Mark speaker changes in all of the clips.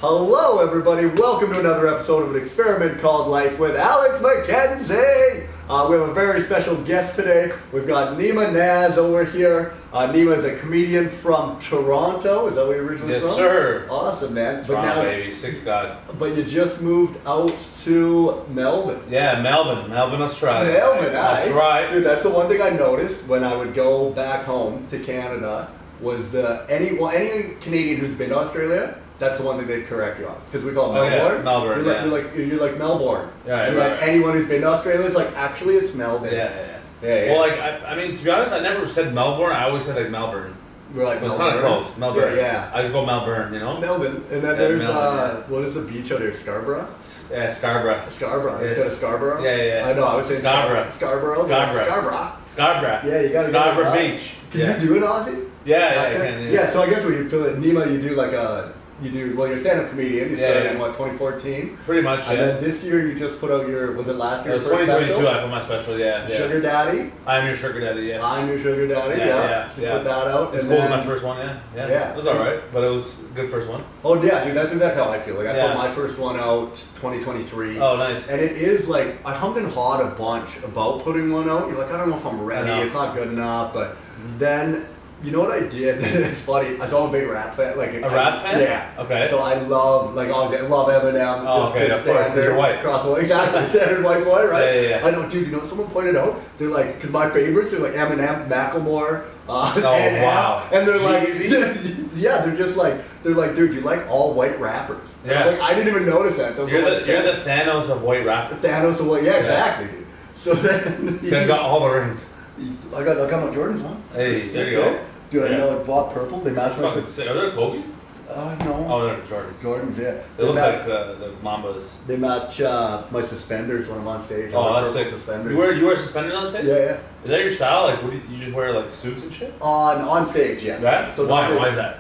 Speaker 1: Hello, everybody. Welcome to another episode of an experiment called Life with Alex McKenzie. We have a very special guest today. We've got Neema Naz over here. Neema is a comedian from Toronto. Is that where you're originally from?
Speaker 2: Yes, sir.
Speaker 1: Awesome, man.
Speaker 2: Toronto, baby. Six God.
Speaker 1: But you just moved out to Melbourne.
Speaker 2: Yeah, Melbourne, Australia.
Speaker 1: Melbourne,
Speaker 2: That's right.
Speaker 1: Dude, that's the one thing I noticed when I would go back home to Canada was any Canadian who's been to Australia, that's the one thing they'd correct you on. Because we call it Melbourne.
Speaker 2: Yeah, Melbourne,
Speaker 1: you're like Melbourne.
Speaker 2: Yeah,
Speaker 1: and
Speaker 2: right.
Speaker 1: anyone who's been to Australia is like, actually it's Melbourne.
Speaker 2: Yeah.
Speaker 1: Yeah.
Speaker 2: Well, I mean, to be honest, I never said Melbourne. I always said like Melbourne.
Speaker 1: We're like
Speaker 2: so it's
Speaker 1: Melbourne.
Speaker 2: kind of close. Melbourne.
Speaker 1: Yeah.
Speaker 2: I just go Melbourne, you know?
Speaker 1: Melbourne. And then there's, what is the beach out there? Scarborough?
Speaker 2: Yeah, Scarborough.
Speaker 1: Scarborough.
Speaker 2: Yes.
Speaker 1: Instead of Scarborough?
Speaker 2: Yeah.
Speaker 1: I know, I was saying
Speaker 2: Scarborough.
Speaker 1: Scarborough.
Speaker 2: Scarborough.
Speaker 1: Yeah, you gotta
Speaker 2: Scarborough
Speaker 1: go
Speaker 2: Beach.
Speaker 1: Can you do an Aussie?
Speaker 2: Yeah, I can.
Speaker 1: Yeah, so I guess when you feel it, Neema, you do like you're a stand-up comedian. You started in, 2014?
Speaker 2: Pretty much,
Speaker 1: And then this year you just put out was it last year?
Speaker 2: It was 2022, I put my special, yeah.
Speaker 1: Sugar Daddy?
Speaker 2: I'm your sugar daddy, yes.
Speaker 1: I'm your sugar daddy, yeah. So put that out.
Speaker 2: It was cool, my first one, yeah. It was alright, but it was a good first one.
Speaker 1: Oh yeah, dude, that's exactly how I feel. Like I put my first one out 2023.
Speaker 2: Oh, nice.
Speaker 1: And it is like, I hummed and hawed a bunch about putting one out. You're like, I don't know if I'm ready, it's not good enough, but then... You know what I did? It's funny. So I'm a big rap fan. Like
Speaker 2: rap fan?
Speaker 1: Yeah.
Speaker 2: Okay.
Speaker 1: So I love, obviously, I love Eminem.
Speaker 2: Oh, okay, of course, because you're white.
Speaker 1: Exactly, standard white boy, right?
Speaker 2: Yeah.
Speaker 1: I know, dude. You know what someone pointed out? They're like, because my favorites are like Eminem, Macklemore,
Speaker 2: and
Speaker 1: wow. And they're like,
Speaker 2: Jeezy.
Speaker 1: yeah, they're like, dude, you like all white rappers.
Speaker 2: Yeah.
Speaker 1: Like, I didn't even notice that.
Speaker 2: You're the Thanos of white rap.
Speaker 1: Thanos of white, yeah, exactly, dude. So then,
Speaker 2: this guy's got all the rings.
Speaker 1: I got my Jordans on.
Speaker 2: Hey, there you go.
Speaker 1: Dude, I know, like, bought purple. They match my...
Speaker 2: Are there Kobe?
Speaker 1: No.
Speaker 2: Oh, they're Jordans.
Speaker 1: Jordans, yeah.
Speaker 2: They look like the Mambas.
Speaker 1: They match my suspenders when I'm on stage.
Speaker 2: Oh, that's sick.
Speaker 1: Suspenders.
Speaker 2: You wear suspenders on stage?
Speaker 1: Yeah.
Speaker 2: Is that your style? Like, you just wear like suits and shit?
Speaker 1: On stage, yeah.
Speaker 2: Right? So why is that?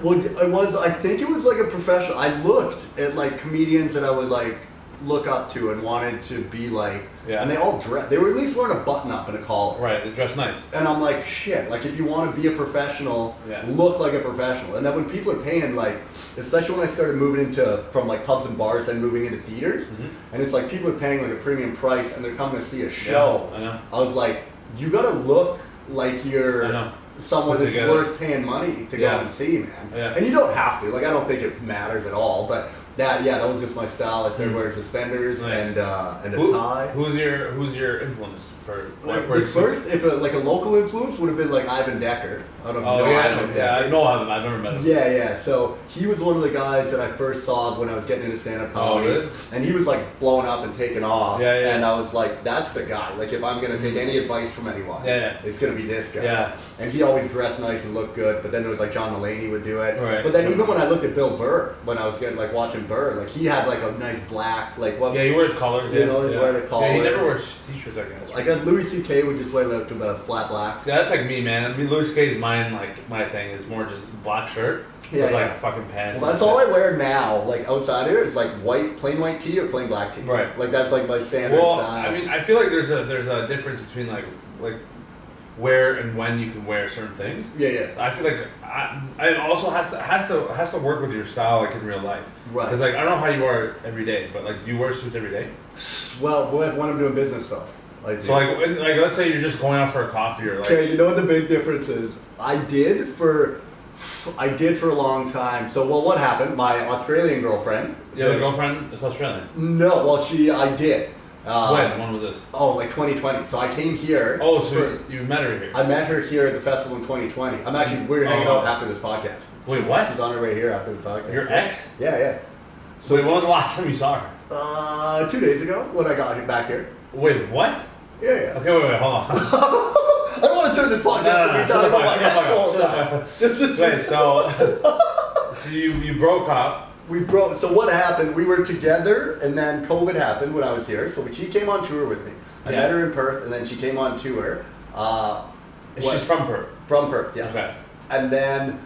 Speaker 1: Well, I think it was like a professional. I looked at like comedians that I would like look up to and wanted to be like, and they all they were at least wearing a button up and a collar.
Speaker 2: Right, they dress nice.
Speaker 1: And I'm like, shit, like if you want to be a professional, look like a professional. And then when people are paying, like, especially when I started moving from like pubs and bars, then moving into theaters, and it's like people are paying like a premium price and they're coming to see a show.
Speaker 2: Yeah, I know.
Speaker 1: I was like, you gotta look like you're someone that's worth paying money to go and see, man.
Speaker 2: Yeah.
Speaker 1: And you don't have to, like, I don't think it matters at all, but that was just my style. I started wearing suspenders and a tie.
Speaker 2: Who's your influence for
Speaker 1: the first, if a local influence would have been like Ivan Decker. I don't know if you know Ivan Decker.
Speaker 2: I know Ivan. I've never met him.
Speaker 1: Yeah. So he was one of the guys that I first saw when I was getting into stand-up comedy.
Speaker 2: Oh, really?
Speaker 1: And he was like blowing up and taking off.
Speaker 2: Yeah.
Speaker 1: And I was like, that's the guy. Like if I'm gonna take any advice from anyone, it's gonna be this guy.
Speaker 2: Yeah.
Speaker 1: And he always dressed nice and looked good. But then there was like John Mulaney would do it.
Speaker 2: Right.
Speaker 1: But then even when I looked at Bill Burr, when I was watching Burr, like he had like a nice black, like what?
Speaker 2: Yeah, he wears collars.
Speaker 1: You know, he's wearing a collar.
Speaker 2: Yeah, he never wears t-shirts, I guess.
Speaker 1: I guess Louis C.K. would just wear the flat black.
Speaker 2: Yeah, that's like me, man. I mean, Louis C.K.'s my thing is more just black shirt with like fucking pants.
Speaker 1: Well, that's all I wear now. Like outside here, it's like plain white tee or plain black tee.
Speaker 2: Right.
Speaker 1: Like that's like my standard
Speaker 2: style.
Speaker 1: I
Speaker 2: mean, I feel like there's a difference between like where and when you can wear certain things.
Speaker 1: Yeah.
Speaker 2: I feel like it also has to work with your style like in real life.
Speaker 1: Right.
Speaker 2: Because like I don't know how you are every day, but like do you wear suits every day?
Speaker 1: Well, when I'm doing business stuff.
Speaker 2: So like let's say you're just going out for a coffee or like.
Speaker 1: Okay, you know what the big difference is? I did for a long time. So what happened? My Australian girlfriend.
Speaker 2: You have a girlfriend that's Australian?
Speaker 1: No, well I did.
Speaker 2: When was this?
Speaker 1: Oh, like 2020. So I came here.
Speaker 2: Oh, so you met her here?
Speaker 1: I met her here at the festival in 2020. We're hanging out after this podcast.
Speaker 2: Wait, what?
Speaker 1: She's on her way here after the podcast.
Speaker 2: Your ex?
Speaker 1: Yeah.
Speaker 2: So wait, when was the last time you saw her?
Speaker 1: 2 days ago when I got back here.
Speaker 2: Wait, what?
Speaker 1: Yeah.
Speaker 2: Okay, wait, hold on.
Speaker 1: I don't want to turn this podcast into talking about my ex all the time.
Speaker 2: Wait, so you broke up.
Speaker 1: So what happened? We were together, and then COVID happened when I was here. So she came on tour with me. I met her in Perth, and then she came on tour.
Speaker 2: She's from Perth.
Speaker 1: From Perth, yeah.
Speaker 2: Okay.
Speaker 1: And then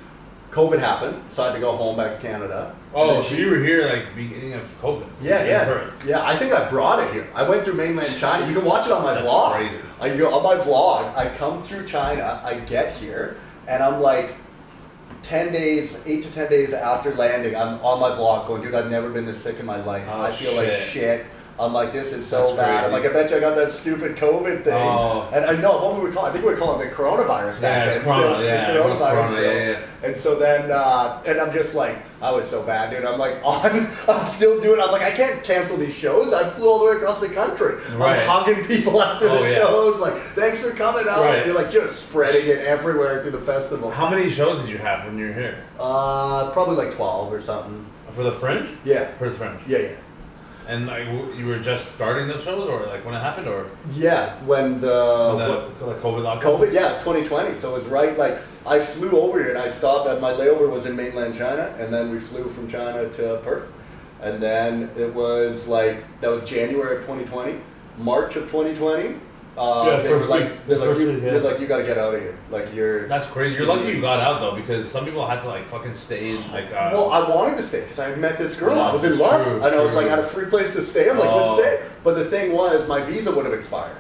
Speaker 1: COVID happened, so I had to go home back to Canada.
Speaker 2: Oh, so you were here like beginning of COVID?
Speaker 1: Yeah. I think I brought it here. I went through mainland China. You can watch it on my vlog.
Speaker 2: That's crazy.
Speaker 1: I go on my vlog. I come through China. I get here, and I'm like, 10 days, 8 to 10 days after landing, I'm on my vlog going, dude, I've never been this sick in my life.
Speaker 2: Oh,
Speaker 1: I feel like shit. I'm like, this is so
Speaker 2: That's
Speaker 1: bad. I'm
Speaker 2: crazy.
Speaker 1: like, I bet you I got that stupid COVID thing.
Speaker 2: Oh.
Speaker 1: And I know, what were we calling? I think we were calling it the coronavirus back then.
Speaker 2: It's corona,
Speaker 1: still,
Speaker 2: yeah.
Speaker 1: the
Speaker 2: It was
Speaker 1: coronavirus
Speaker 2: corona,
Speaker 1: still.
Speaker 2: yeah.
Speaker 1: And so then, and I'm just like, I was so bad, dude. I'm like, I'm still doing, I'm like, I can't cancel these shows. I flew all the way across the country.
Speaker 2: Right.
Speaker 1: I'm hugging people after the shows. Like, thanks for coming out.
Speaker 2: Right.
Speaker 1: You're like just spreading it everywhere through the festival.
Speaker 2: How many shows did you have when you were here?
Speaker 1: Probably like 12 or something.
Speaker 2: For the Fringe?
Speaker 1: Yeah.
Speaker 2: For the Fringe.
Speaker 1: Yeah.
Speaker 2: And like, you were just starting those shows, or like when it happened, or
Speaker 1: Yeah, when the
Speaker 2: like COVID lockdown?
Speaker 1: COVID, yeah, it's 2020, so it was right, like, I flew over here and I stopped at, my layover was in mainland China, and then we flew from China to Perth, and then it was like, that was January of 2020, March of 2020, they were like, they're like, you gotta get out of here, like, you're...
Speaker 2: That's crazy. You're lucky you got out though, because some people had to like fucking stay in like.
Speaker 1: Well, I wanted to stay because I had met this girl.
Speaker 2: No,
Speaker 1: I was in love,
Speaker 2: true,
Speaker 1: and I was
Speaker 2: true.
Speaker 1: like, I had a free place to stay. I'm like,
Speaker 2: Oh.
Speaker 1: let's stay. But the thing was, my visa would have expired,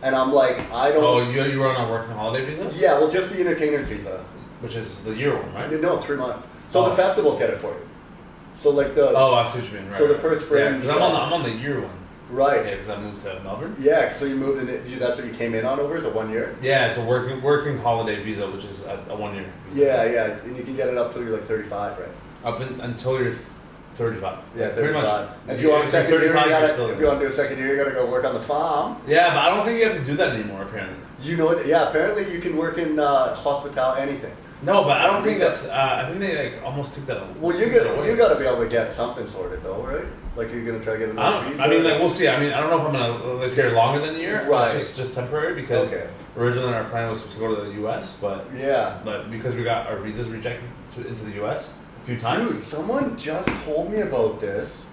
Speaker 1: and I'm like, I don't.
Speaker 2: Oh, you were on a working holiday visa,
Speaker 1: Yeah, well, just the entertainer's visa.
Speaker 2: which is the year one, right?
Speaker 1: No, 3 months. So
Speaker 2: Oh.
Speaker 1: the festivals get it for you. So like the
Speaker 2: Oh, I see what you mean. Right,
Speaker 1: So the
Speaker 2: right.
Speaker 1: Perth Fringe,
Speaker 2: Yeah, because I'm on the year one.
Speaker 1: right.
Speaker 2: Yeah, because I moved to Melbourne.
Speaker 1: Yeah, so you moved in. That's what you came in on over is a 1 year.
Speaker 2: Yeah, it's a working holiday visa, which is a 1 year. Visa.
Speaker 1: Yeah, and you can get it up till you're like 35, right?
Speaker 2: Until you're 35.
Speaker 1: Yeah,
Speaker 2: Pretty
Speaker 1: 35.
Speaker 2: much.
Speaker 1: If you want a second year, you
Speaker 2: 35, you're
Speaker 1: gotta,
Speaker 2: still
Speaker 1: if you want to do a second year, you gotta go work on the farm.
Speaker 2: Yeah, but I don't think you have to do that anymore. Apparently.
Speaker 1: You know what? Yeah, apparently you can work in hospitality, anything.
Speaker 2: No, but I don't think that's. I think they like almost took that.
Speaker 1: Well,
Speaker 2: took it away.
Speaker 1: you gotta be able to get something sorted though, right? Like you're gonna try to get another visa.
Speaker 2: I mean, like we'll see. I mean, I don't know if I'm gonna live here longer than a year.
Speaker 1: Right.
Speaker 2: It's just temporary because
Speaker 1: Okay.
Speaker 2: originally our plan was to go to the U.S., but
Speaker 1: Yeah.
Speaker 2: because we got our visas rejected into the U.S. a few times.
Speaker 1: Dude, someone just told me about this.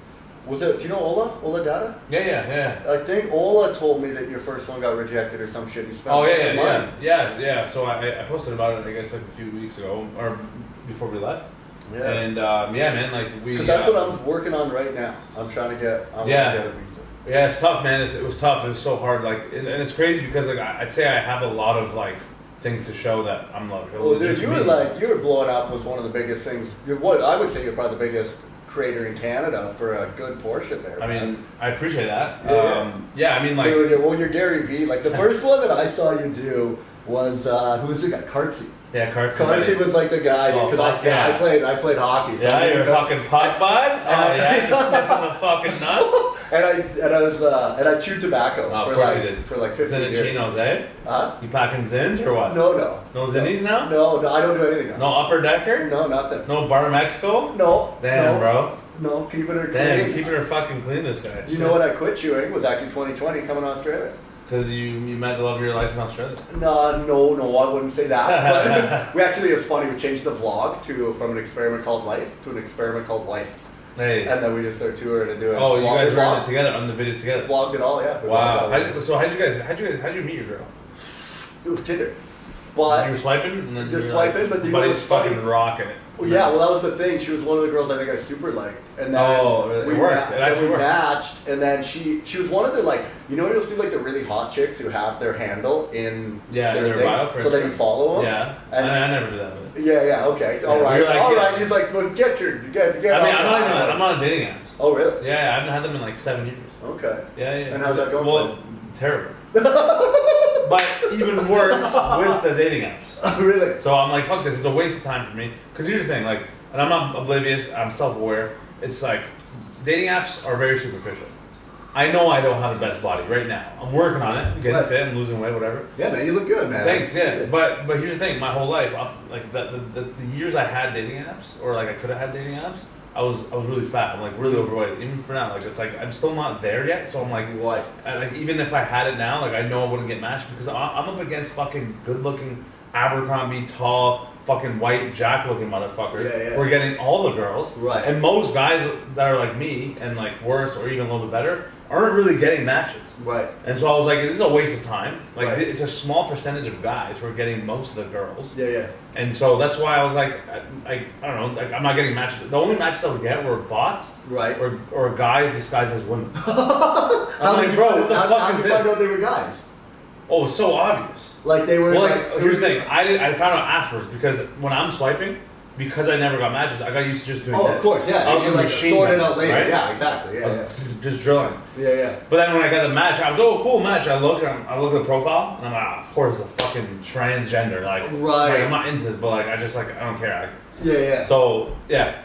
Speaker 1: Was it? Do you know Ola? Ola Data?
Speaker 2: Yeah.
Speaker 1: I think Ola told me that your first one got rejected or some shit. You spent
Speaker 2: Oh
Speaker 1: a bunch of money.
Speaker 2: yeah. So I posted about it, I guess, like a few weeks ago or before we left.
Speaker 1: Yeah.
Speaker 2: And yeah, man, like we.
Speaker 1: Because that's what I'm working on right now. I'm trying to get. I want
Speaker 2: Yeah.
Speaker 1: to get a visa.
Speaker 2: Yeah, it's tough, man. It was tough. It was so hard. Like, and it's crazy because like I'd say I have a lot of like things to show that I'm like. a
Speaker 1: Oh,
Speaker 2: legit
Speaker 1: dude, you were
Speaker 2: comedian.
Speaker 1: you were blowing up was one of the biggest things. I would say you're probably the biggest creator in Canada for a good portion there.
Speaker 2: I
Speaker 1: man.
Speaker 2: mean, I appreciate that.
Speaker 1: Yeah.
Speaker 2: I mean, like.
Speaker 1: Dude, your Gary Vee, like the first one that I saw you do was who was the guy? Kartsy.
Speaker 2: Yeah, cards.
Speaker 1: Kartsy was like the guy
Speaker 2: Oh,
Speaker 1: because
Speaker 2: fuck yeah.
Speaker 1: I played hockey. So
Speaker 2: Yeah,
Speaker 1: I
Speaker 2: you're a
Speaker 1: knew-
Speaker 2: fucking pot vibe. Oh yeah, you're sniffing the fucking nuts.
Speaker 1: and I chewed tobacco
Speaker 2: Oh, of
Speaker 1: for
Speaker 2: course
Speaker 1: like
Speaker 2: you did.
Speaker 1: for like 15 years.
Speaker 2: Zincinos, eh?
Speaker 1: Huh?
Speaker 2: You packing zins or what?
Speaker 1: No.
Speaker 2: No zinnies now?
Speaker 1: No, I don't do anything now.
Speaker 2: No upper decker?
Speaker 1: No, nothing.
Speaker 2: No bar Mexico?
Speaker 1: No.
Speaker 2: Damn,
Speaker 1: no,
Speaker 2: bro.
Speaker 1: No, keeping her
Speaker 2: Damn,
Speaker 1: clean.
Speaker 2: keeping her fucking clean, this guy.
Speaker 1: You know what I quit chewing was actually 2020 coming to Australia.
Speaker 2: Because you met the love of your life in Australia.
Speaker 1: No, I wouldn't say that. But we actually, it's funny, we changed the vlog from an experiment called life to an experiment called life.
Speaker 2: Hey.
Speaker 1: And then we just started touring and doing.
Speaker 2: Oh, you guys were on
Speaker 1: vlogged
Speaker 2: it together, on the videos together.
Speaker 1: Vlogged it all, yeah. We
Speaker 2: Wow.
Speaker 1: vlogged it all.
Speaker 2: So how'd you meet your girl?
Speaker 1: Ooh, Tinder.
Speaker 2: You were
Speaker 1: But
Speaker 2: swiping and then
Speaker 1: Just
Speaker 2: you were like,
Speaker 1: swiping, but you know
Speaker 2: buddy's
Speaker 1: what's funny?
Speaker 2: fucking rocking it.
Speaker 1: yeah, well, that was the thing. She was one of the girls I think I super liked, and then
Speaker 2: Oh, it worked. It actually
Speaker 1: we
Speaker 2: worked.
Speaker 1: matched, and then she was one of the like you'll see like the really hot chicks who have their handle in
Speaker 2: their
Speaker 1: thing,
Speaker 2: bio for
Speaker 1: so then
Speaker 2: Instagram.
Speaker 1: you follow them.
Speaker 2: Yeah,
Speaker 1: And-
Speaker 2: I never do that. But
Speaker 1: Yeah, okay, all
Speaker 2: Yeah,
Speaker 1: right,
Speaker 2: we were like,
Speaker 1: all
Speaker 2: yeah.
Speaker 1: right. He's like, well, get.
Speaker 2: I mean, I'm not on dating apps.
Speaker 1: Oh, really?
Speaker 2: Yeah, I haven't had them in like 7 years.
Speaker 1: Okay.
Speaker 2: Yeah.
Speaker 1: And how's that going
Speaker 2: Well, terrible. But even worse with the dating apps.
Speaker 1: Really?
Speaker 2: So I'm like, fuck this, it's a waste of time for me. Because here's the thing, like, and I'm not oblivious, I'm self-aware. It's like, dating apps are very superficial. I know I don't have the best body right now. I'm working on it, I'm getting
Speaker 1: Right.
Speaker 2: fit, I'm losing weight, whatever.
Speaker 1: Yeah, man, you look good, man.
Speaker 2: Thanks, yeah. But here's the thing, my whole life, like the years I had dating apps, or like I could have had dating apps, I was really fat. I'm like really overweight. Even for now, like it's like I'm still not there yet. So I'm like,
Speaker 1: What?
Speaker 2: like even if I had it now, like I know I wouldn't get matched because I'm up against fucking good-looking Abercrombie, tall, fucking white, jack-looking motherfuckers.
Speaker 1: Yeah, yeah.
Speaker 2: We're getting all the girls,
Speaker 1: Right.
Speaker 2: And most guys that are like me and like worse or even a little bit better aren't really getting matches.
Speaker 1: Right.
Speaker 2: And so I was like, this is a waste of time. Like
Speaker 1: Right.
Speaker 2: it's a small percentage of guys who are getting most of the girls.
Speaker 1: Yeah.
Speaker 2: And so that's why I was like, I don't know, like I'm not getting matches. The only matches I would get were bots,
Speaker 1: Right.
Speaker 2: or guys disguised as women.
Speaker 1: How
Speaker 2: like,
Speaker 1: did you
Speaker 2: bro,
Speaker 1: find
Speaker 2: what the
Speaker 1: out-
Speaker 2: fuck
Speaker 1: how
Speaker 2: is
Speaker 1: did you find
Speaker 2: this?
Speaker 1: out they were guys?
Speaker 2: Oh, it's so obvious.
Speaker 1: Like they were.
Speaker 2: Well, like here's the thing, I found out afterwards because when I'm swiping, because I never got matches, I got used to just doing
Speaker 1: Oh,
Speaker 2: this.
Speaker 1: of course, yeah.
Speaker 2: I was
Speaker 1: You
Speaker 2: a
Speaker 1: like
Speaker 2: machine
Speaker 1: sort it
Speaker 2: gun,
Speaker 1: out later.
Speaker 2: right?
Speaker 1: Yeah, exactly.
Speaker 2: I
Speaker 1: Yeah,
Speaker 2: was just drilling.
Speaker 1: yeah.
Speaker 2: But then when I got the match, I was, oh, cool match. I look at the profile, and I'm like, of course, it's a fucking transgender. Like,
Speaker 1: Right.
Speaker 2: like, I'm not into this, but like, I don't care.
Speaker 1: Yeah.
Speaker 2: So yeah.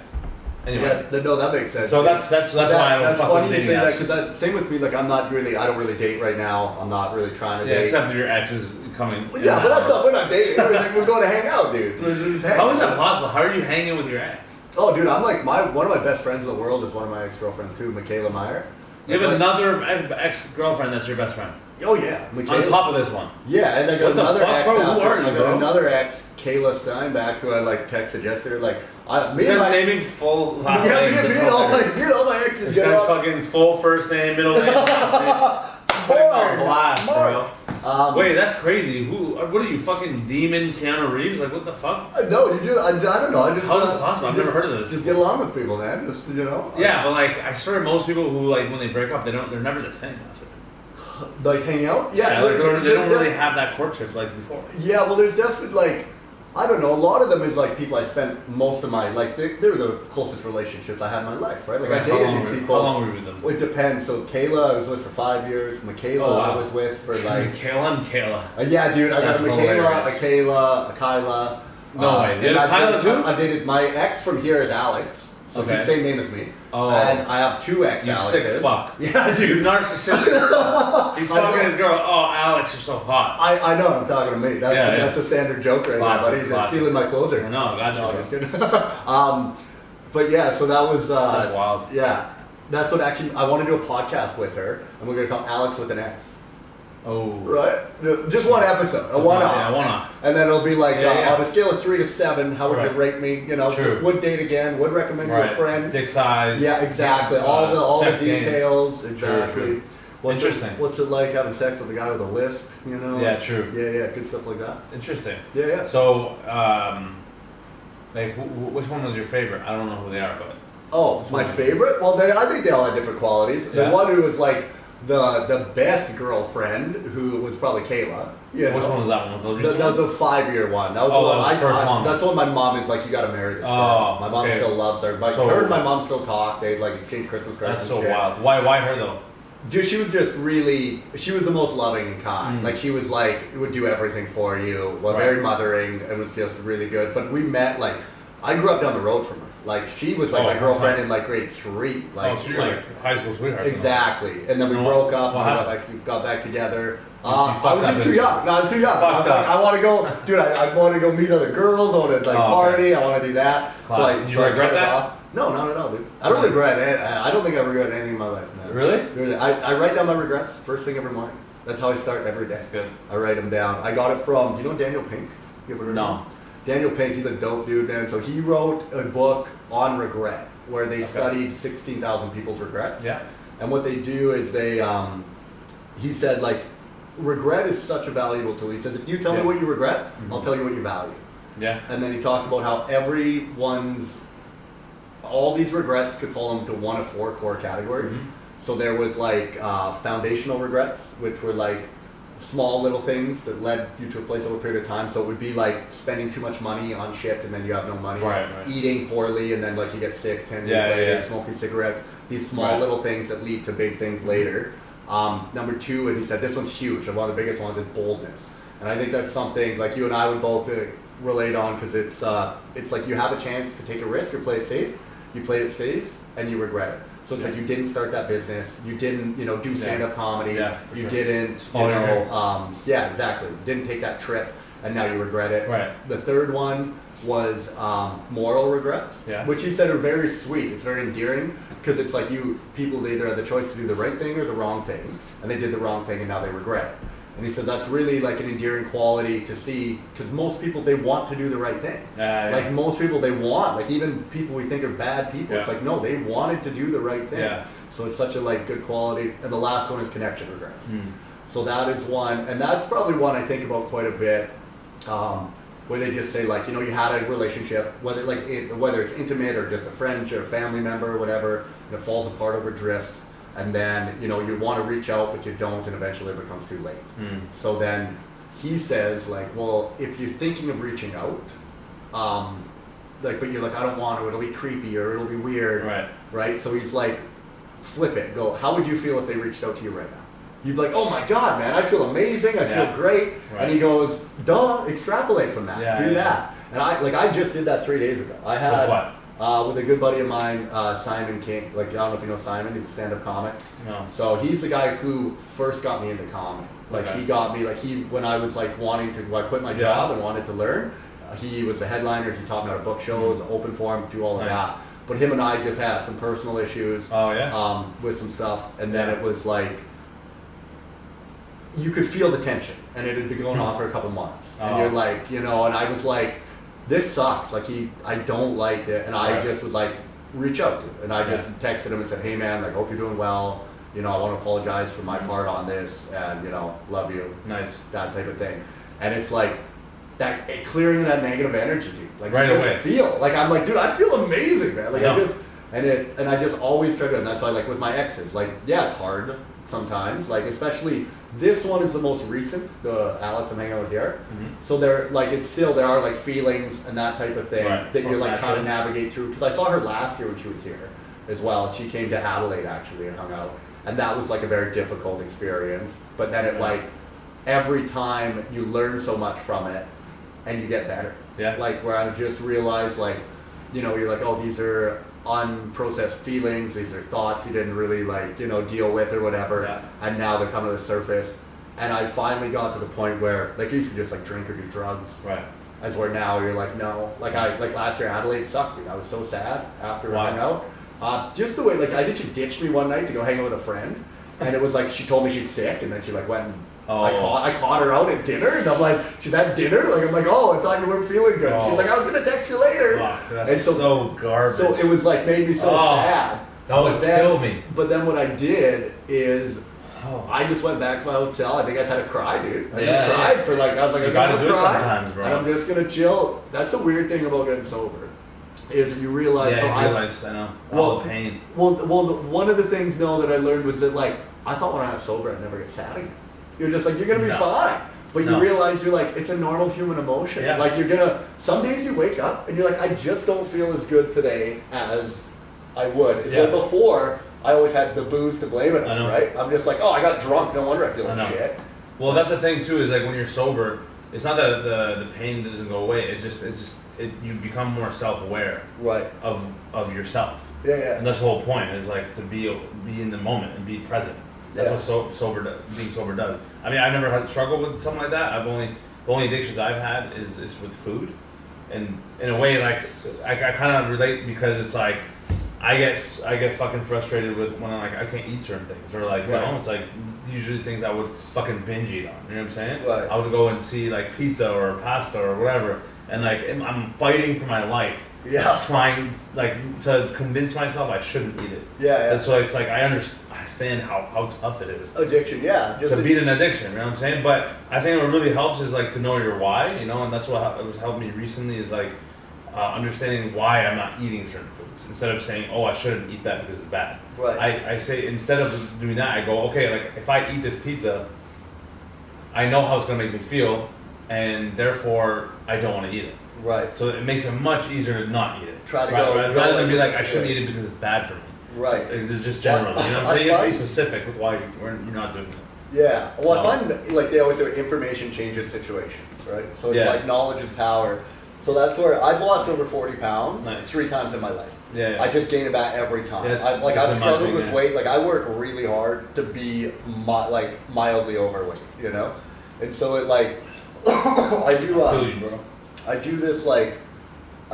Speaker 2: Anyway.
Speaker 1: Yeah, no, that makes sense.
Speaker 2: So that's why I don't
Speaker 1: That's
Speaker 2: fucking
Speaker 1: funny you
Speaker 2: dating
Speaker 1: say that
Speaker 2: apps.
Speaker 1: because same with me. Like, I don't really date right now. I'm not really trying to
Speaker 2: Yeah,
Speaker 1: date.
Speaker 2: except if your ex is coming.
Speaker 1: Well, yeah, but that's not. We're not dating. We're like, we're going to hang out, dude. We're just hanging.
Speaker 2: How is that possible? How are you hanging with your ex?
Speaker 1: Oh, dude, I'm like one of my best friends in the world is one of my ex-girlfriends too, Michaela Meyer.
Speaker 2: You have another ex-girlfriend that's your best friend.
Speaker 1: Oh yeah, Michaela.
Speaker 2: On top of this one.
Speaker 1: Yeah, and I got
Speaker 2: What the
Speaker 1: another
Speaker 2: fuck,
Speaker 1: ex.
Speaker 2: bro? Who
Speaker 1: After,
Speaker 2: are you,
Speaker 1: I got
Speaker 2: bro?
Speaker 1: another ex, Kayla Steinbach, who I like texted yesterday. Like,
Speaker 2: This guy's naming full last
Speaker 1: yeah,
Speaker 2: names.
Speaker 1: me and all my exes.
Speaker 2: This
Speaker 1: get
Speaker 2: guy's
Speaker 1: up.
Speaker 2: fucking full first name, middle name, last name. Putting them on blast, bro. Wait, that's crazy. What are you, fucking demon Keanu Reeves? Like, what the fuck?
Speaker 1: No, you just. I don't know. I just.
Speaker 2: How is this possible? I've never heard of this.
Speaker 1: Just get along with people, man. Just
Speaker 2: Yeah, but like, I swear most people who like when they break up, they're never the same.
Speaker 1: Like hang out.
Speaker 2: Yeah,
Speaker 1: like,
Speaker 2: they don't really have that courtship like before.
Speaker 1: Yeah, well, there's definitely like. I don't know. A lot of them is like people I spent most of my like they're the closest relationships I had in my life, right? Like I dated these people.
Speaker 2: How long were you with them?
Speaker 1: It depends. So Kayla I was with for 5 years. Michaela I was with for like.
Speaker 2: Michaela and Kayla.
Speaker 1: Yeah, dude. I got
Speaker 2: That's
Speaker 1: a
Speaker 2: hilarious.
Speaker 1: A Kyla.
Speaker 2: No way. Did Kyla too?
Speaker 1: I dated my ex from here is Alex. So
Speaker 2: Okay.
Speaker 1: she's the same name as me.
Speaker 2: Oh.
Speaker 1: And I have two ex
Speaker 2: You
Speaker 1: Alexes.
Speaker 2: sick fuck.
Speaker 1: Yeah,
Speaker 2: You
Speaker 1: dude.
Speaker 2: narcissistic. He's fucking his girl. Oh, Alex, you're so hot.
Speaker 1: I know, I'm talking to me. That's a standard joke right
Speaker 2: Classic,
Speaker 1: now, buddy. You're
Speaker 2: classic.
Speaker 1: stealing my closer.
Speaker 2: I know, gotcha.
Speaker 1: No, I'm just kidding. But yeah, so that was.
Speaker 2: That's wild.
Speaker 1: Yeah, that's what actually I want to do a podcast with her, and we're gonna call Alex with an X.
Speaker 2: Oh.
Speaker 1: Right? No, just one episode, a one-off.
Speaker 2: Yeah, one-off.
Speaker 1: And then it'll be like
Speaker 2: Yeah.
Speaker 1: on a scale of 3 to 7, how would you
Speaker 2: Right.
Speaker 1: rate me? You know,
Speaker 2: True.
Speaker 1: would date again? Would recommend you a friend?
Speaker 2: Dick size.
Speaker 1: Yeah, exactly. All the
Speaker 2: sex game.
Speaker 1: details. Exactly.
Speaker 2: True.
Speaker 1: Interesting. What's it like having sex with a guy with a lisp? You know?
Speaker 2: Yeah, true.
Speaker 1: Yeah, good stuff like that.
Speaker 2: Interesting.
Speaker 1: Yeah.
Speaker 2: So, like, which one was your favorite? I don't know who they are, but.
Speaker 1: Oh, my favorite? Well, I think they all had different qualities. The
Speaker 2: Yeah.
Speaker 1: one who was like the best girlfriend, who was probably Kayla. You know?
Speaker 2: Which one was that one? The
Speaker 1: That
Speaker 2: recent
Speaker 1: was
Speaker 2: one?
Speaker 1: the 5-year one. That was
Speaker 2: Oh,
Speaker 1: the one.
Speaker 2: that was the first one.
Speaker 1: That's the one my mom is like, you got to marry this girl.
Speaker 2: Oh,
Speaker 1: My mom
Speaker 2: okay.
Speaker 1: still loves her. Like,
Speaker 2: So-
Speaker 1: her and my mom still talk. They like exchange Christmas cards.
Speaker 2: That's
Speaker 1: and
Speaker 2: so
Speaker 1: shit.
Speaker 2: wild. Why her though?
Speaker 1: Dude, she was just really. She was the most loving and kind.
Speaker 2: Mm.
Speaker 1: Like she was like would do everything for you. Well,
Speaker 2: Right.
Speaker 1: very mothering. It was just really good. But we met like I grew up down the road from her. Like she was like
Speaker 2: Oh,
Speaker 1: my girlfriend
Speaker 2: okay.
Speaker 1: in like grade 3. Like,
Speaker 2: So you're like high school sweetheart.
Speaker 1: exactly. And then we
Speaker 2: No,
Speaker 1: broke up.
Speaker 2: what
Speaker 1: And
Speaker 2: happened?
Speaker 1: we got back together.
Speaker 2: You
Speaker 1: I
Speaker 2: fucked
Speaker 1: was
Speaker 2: that
Speaker 1: just too
Speaker 2: bitch.
Speaker 1: young. No, I was too young. I
Speaker 2: Fucked
Speaker 1: was like,
Speaker 2: up.
Speaker 1: I want to go, dude. I want to go meet other girls. I want to like
Speaker 2: Oh, okay.
Speaker 1: party. I want to do that.
Speaker 2: Classic. You regret
Speaker 1: cut it
Speaker 2: that?
Speaker 1: off. No, not at all, dude. I don't regret it. I don't think I regret anything in my life, man.
Speaker 2: Really?
Speaker 1: Really. I write down my regrets first thing every morning. That's how I start every day.
Speaker 2: That's good.
Speaker 1: I write them down. I got it from, you know Daniel Pink? You ever heard of
Speaker 2: No.
Speaker 1: him? Daniel Pink, he's a dope dude, man. So he wrote a book on regret where they studied 16,000 people's regrets.
Speaker 2: Yeah.
Speaker 1: And what they do is they, he said, like, regret is such a valuable tool. He says, if you tell me
Speaker 2: Yeah.
Speaker 1: what you regret,
Speaker 2: Mhm.
Speaker 1: I'll tell you what you value.
Speaker 2: Yeah.
Speaker 1: And then he talked about how all these regrets could fall into one of 4 core categories.
Speaker 2: Mhm.
Speaker 1: So there was like foundational regrets, which were like small little things that led you to a place over a period of time. So it would be like spending too much money on shit and then you have no money.
Speaker 2: Right.
Speaker 1: Eating poorly and then like you get sick 10
Speaker 2: Yeah,
Speaker 1: years later,
Speaker 2: yeah.
Speaker 1: smoking cigarettes. These small
Speaker 2: Right.
Speaker 1: little things that lead to big things later. Number 2, and he said this one's huge, and one of the biggest ones is boldness. And I think that's something like you and I would both relate on because it's like you have a chance to take a risk or play it safe. You played it safe and you regret it. So it's like you didn't start that business, you didn't, do stand-up comedy,
Speaker 2: Yeah, for
Speaker 1: you
Speaker 2: sure.
Speaker 1: didn't,
Speaker 2: Follow your dreams.
Speaker 1: yeah, exactly. You didn't take that trip, and now you regret it.
Speaker 2: Right.
Speaker 1: The third one was moral regrets,
Speaker 2: Yeah.
Speaker 1: which he said are very sweet. It's very endearing because it's like people either had the choice to do the right thing or the wrong thing, and they did the wrong thing and now they regret it. And he says that's really like an endearing quality to see because most people they want to do the right thing.
Speaker 2: Yeah.
Speaker 1: Like most people, they want, like even people we think are bad people, it's
Speaker 2: Yeah.
Speaker 1: like, no, they wanted to do the right thing.
Speaker 2: Yeah.
Speaker 1: So it's such a like good quality. And the last one is connection regrets.
Speaker 2: Mm.
Speaker 1: So that is one, and that's probably one I think about quite a bit, where they just say like, you had a relationship, whether it's intimate or just a friend or a family member or whatever, and it falls apart over drifts. And then, you want to reach out, but you don't, and eventually it becomes too late.
Speaker 2: Mm.
Speaker 1: So then he says, like, well, if you're thinking of reaching out, like, but you're like, I don't want to. It'll be creepy or it'll be weird.
Speaker 2: Right.
Speaker 1: Right. So he's like, flip it. Go. How would you feel if they reached out to you right now? You'd be like, oh my God, man, I feel amazing. I feel great.
Speaker 2: Right.
Speaker 1: And he goes, duh, extrapolate from that.
Speaker 2: Yeah,
Speaker 1: Do that. And I just did that 3 days ago. I had
Speaker 2: With what?
Speaker 1: with a good buddy of mine, Simon King. Like, I don't know if you know Simon. He's a stand-up comic.
Speaker 2: No.
Speaker 1: So he's the guy who first got me into comedy. Like he got me, when I was like wanting to, I quit my job and wanted to learn. He was the headliner. He taught me how to book shows, open forum, do all of that. But him and I just had some personal issues.
Speaker 2: Oh yeah.
Speaker 1: With some stuff, and then it was like you could feel the tension, and it had been going on for a couple months, and you're like, and I was like, this sucks. Like I don't like it, and I just was like, reach out to him, and I just texted him and said, hey man, like hope you're doing well. I want to apologize for my part on this, and love you.
Speaker 2: Nice. That
Speaker 1: type of thing, and it's like that clearing that negative energy, dude. Like
Speaker 2: right
Speaker 1: you just
Speaker 2: away.
Speaker 1: feel like I'm like, dude, I feel amazing, man. Like I just and I just always try to, and that's why like with my exes, like it's hard sometimes, like especially this one is the most recent, the Alex I'm hanging out with here. So there, like it's still there are like feelings and that type of thing that you're like trying to navigate through. Because I saw her last year when she was here as well. She came to Adelaide actually and hung out, and that was like a very difficult experience. But then it like every time you learn so much from it, and you get better. Yeah. Like where I just realized like, you're like, oh, these are unprocessed feelings, these are thoughts you didn't really like, deal with or whatever, and now they're coming to the surface. And I finally got to the point where like you used to just like drink or do drugs. Right. As where now you're like, no. Like last year Adelaide sucked, dude. I was so sad after I hung out. Just the way like I think she ditched me one night to go hang out with a friend, and it was like she told me she's sick, and then she like went and I caught her out at dinner, and I'm like, she's at dinner? Like, I'm like, oh, I thought you weren't feeling good. She's like, I was going to text you later.
Speaker 2: That's and so garbage.
Speaker 1: So it was like, made me so sad.
Speaker 2: That would kill me.
Speaker 1: But then what I did is, I just went back to my hotel. I think I just had to cry, dude. I just cried for like, I was like, I'm going to cry, sometimes, bro. And I'm just going to chill. That's a weird thing about getting sober. Is you realize,
Speaker 2: I know, all the pain.
Speaker 1: Well, one of the things, though, that I learned was that, like, I thought when I was sober, I'd never get sad again. You're just like, you're going to be fine. But you realize you're like, it's a normal human emotion. Yeah. Like some days you wake up and you're like, I just don't feel as good today as I would. So before, I always had the booze to blame it on, right? I'm just like, oh, I got drunk. No wonder I feel like shit.
Speaker 2: Well, that's the thing too, is like when you're sober, it's not that the pain doesn't go away. You become more self-aware of yourself. Yeah, yeah. And that's the whole point, is like to be in the moment and be present. That's what being sober does. I mean, I've never had struggle with something like that. The only addictions I've had is with food, and in a way, like I kind of relate, because it's like I get fucking frustrated with when I can't eat certain things, or like it's like usually things I would fucking binge eat on. You know what I'm saying? Right. I would go and see like pizza or pasta or whatever, and like I'm fighting for my life. Yeah. Trying like to convince myself I shouldn't eat it. Yeah. And so it's like I understand how tough it is. Addiction, yeah. Just to beat an addiction, you know what I'm saying? But I think what really helps is like to know your why, and that's what was helped me recently, is like understanding why I'm not eating certain foods, instead of saying, oh, I shouldn't eat that because it's bad. Right. I say, instead of doing that, I go, okay, like if I eat this pizza, I know how it's gonna make me feel, and therefore I don't want to eat it. Right. So it makes it much easier to not eat it. Try to go rather than be like, I shouldn't eat it because it's bad for me. Right. Like, just general. You know what I'm saying? You have to be specific with why you're not doing it. Yeah. Well, I find like they always say information changes situations, right? So it's like knowledge is power. So that's where I've lost over 40 pounds 3 times in my life. Yeah. I just gain it back every time. Yeah, I've struggled with weight. Like I work really hard to be mildly overweight, and so it like I do. I feel you, bro. I do this I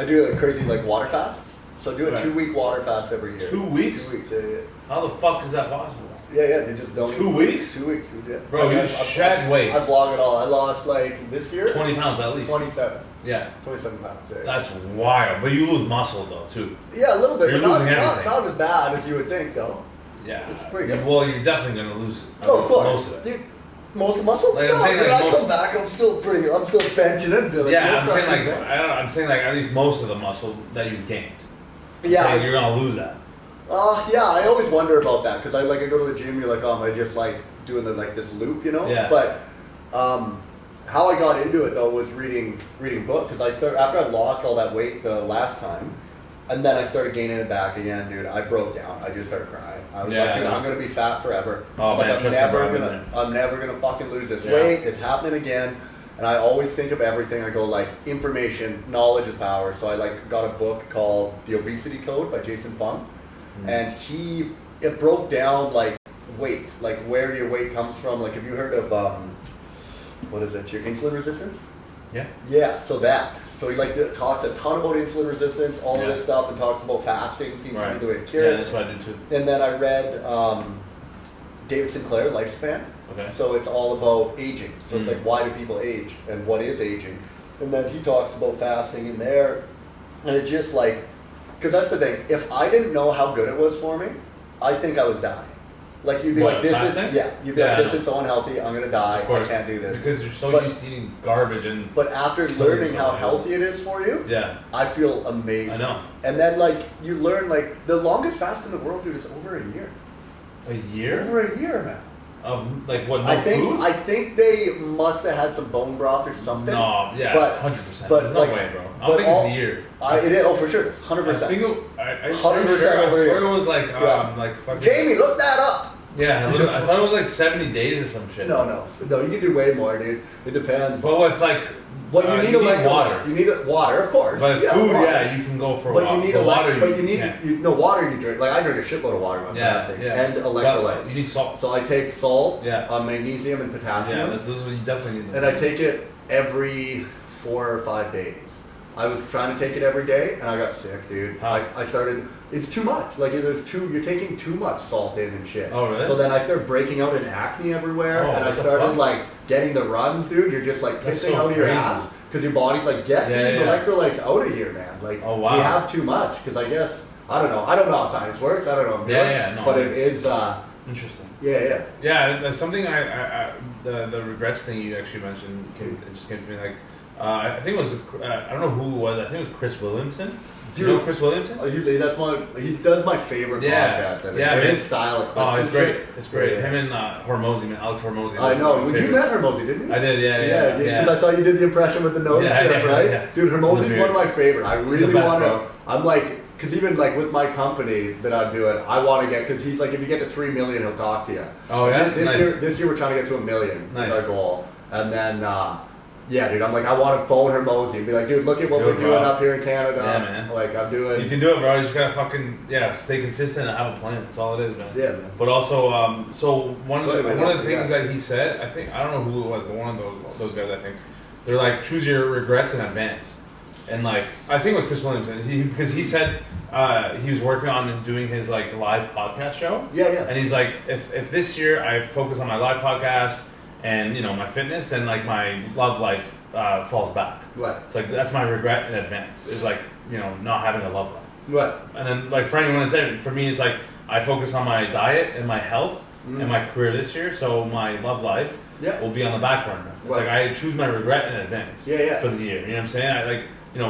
Speaker 2: do a crazy water fast. So I do a 2-week water fast every year. 2 weeks? 2 weeks, yeah. How the fuck is that possible? Yeah, you just don't. 2 weeks? 2 weeks, yeah. Bro, you shed weight. I vlog it all. I lost this year 20 pounds at least. 27. Yeah. 27 pounds, yeah. That's wild. But you lose muscle though too. Yeah, a little bit. You're losing everything. Not as bad as you would think though. Yeah. It's pretty good. Well, you're definitely gonna lose most of it. Most muscle? Like, no, when I come back, I'm still benching it. Yeah, I'm saying like at least most of the muscle that you've gained. Yeah, you're gonna lose that. Yeah, I always wonder about that, because I go to the gym. You're like, oh, am I just doing this loop, Yeah. But
Speaker 1: how I got into it though was reading books, because after I lost all that weight the last time, and then I started gaining it back again, dude. I broke down. I just started crying. I was like, dude, I'm gonna be fat forever.
Speaker 2: Oh
Speaker 1: I'm
Speaker 2: man,
Speaker 1: I'm never gonna fucking lose this weight. It's happening again. And I always think of everything. I go like, information, knowledge is power. So I like got a book called The Obesity Code by Jason Fung, and it broke down like weight, like where your weight comes from. Like, have you heard of what is it? Your insulin resistance?
Speaker 2: Yeah.
Speaker 1: Yeah. So he like talks a ton about insulin resistance, all of this stuff, and talks about fasting. Seems to be the way to cure it.
Speaker 2: Yeah, that's what I do too.
Speaker 1: And then I read David Sinclair, Lifespan.
Speaker 2: Okay.
Speaker 1: So it's all about aging. So it's like, why do people age, and what is aging? And then he talks about fasting in there, and it just like, because that's the thing. If I didn't know how good it was for me, I think I was dying. Like, you'd be like, this is this is so unhealthy. I'm gonna die. I can't do this
Speaker 2: because you're so used to eating garbage and.
Speaker 1: But after learning how healthy it is for you, I feel amazing.
Speaker 2: I know.
Speaker 1: And then like you learn, like the longest fast in the world, dude, is over a year.
Speaker 2: A year?
Speaker 1: Over a year, man.
Speaker 2: Of like what?
Speaker 1: Food? I think they must have had some bone broth or something.
Speaker 2: No, yeah,
Speaker 1: but
Speaker 2: 100%.
Speaker 1: But
Speaker 2: there's no way, bro. I don't think it's a year.
Speaker 1: It is, for sure, 100%.
Speaker 2: I think I
Speaker 1: 100%
Speaker 2: swear it was like like fucking.
Speaker 1: Jamie, look that up.
Speaker 2: Yeah, I thought it was like 70 days or some shit.
Speaker 1: No, you can do way more, dude. It depends.
Speaker 2: But with like.
Speaker 1: Well, you need
Speaker 2: water.
Speaker 1: You need water, of course.
Speaker 2: But food, you can go for a while.
Speaker 1: But you need
Speaker 2: water.
Speaker 1: But you need water. You drink. Like, I drink a shitload of water when I'm fasting, and electrolytes.
Speaker 2: But you need salt.
Speaker 1: So I take salt, magnesium, and potassium.
Speaker 2: Yeah, those are what you definitely need.
Speaker 1: And I take it every 4 or 5 days. I was trying to take it every day, and I got sick, dude. I started. It's too much. Like, you're taking too much salt in and shit.
Speaker 2: Oh, really?
Speaker 1: So then I started breaking out in acne everywhere, and I started like getting the runs, dude. You're just like pissing out of your ass because your body's like, get these electrolytes out of here, man. Like, we have too much. Because I guess I don't know how science works. I don't know. But it is
Speaker 2: interesting.
Speaker 1: Yeah.
Speaker 2: That's something the regrets thing you actually mentioned just came to me like. I think it was I don't know who it was. I think it was Chris Williamson. Do you know Chris Williamson?
Speaker 1: He does my favorite podcast. His style of clips.
Speaker 2: Oh, it's great. It's great. Him and Hormozy, man, Alex Hormozy.
Speaker 1: I know. You met Hormozy, didn't you?
Speaker 2: I did. Yeah.
Speaker 1: Because I saw you did the impression with the nose strip, right? Yeah. Dude, Hormozy's one of my favorite. I really want to. I'm like. Because even like with my company that I'm doing, I want to get, because he's like, if you get to 3 million, he'll talk to you.
Speaker 2: Oh yeah.
Speaker 1: This year we're trying to get to 1 million. Nice. Is our goal. And then dude, I'm like, I want to phone Hormozy and be like, dude, look at what we're doing up here in Canada.
Speaker 2: Yeah, man.
Speaker 1: Like, I'm doing.
Speaker 2: You can do it, bro. You just gotta fucking stay consistent and have a plan. That's all it is, man.
Speaker 1: Yeah, man.
Speaker 2: But also, so one of the things that he said, I think, I don't know who it was, but one of those guys, I think, they're like, choose your regrets in advance. And like, I think it was Chris Williamson, because he said he was working on doing his like live podcast show.
Speaker 1: Yeah.
Speaker 2: And he's like, if this year I focus on my live podcast and my fitness, then like my love life falls back.
Speaker 1: Right.
Speaker 2: It's like that's my regret in advance. Is like not having a love life.
Speaker 1: Right.
Speaker 2: And then like for anyone that's for me, it's like I focus on my diet and my health and my career this year, so my love life will be on the back burner. It's like I choose my regret in advance. For the year. You know what I'm saying? I like.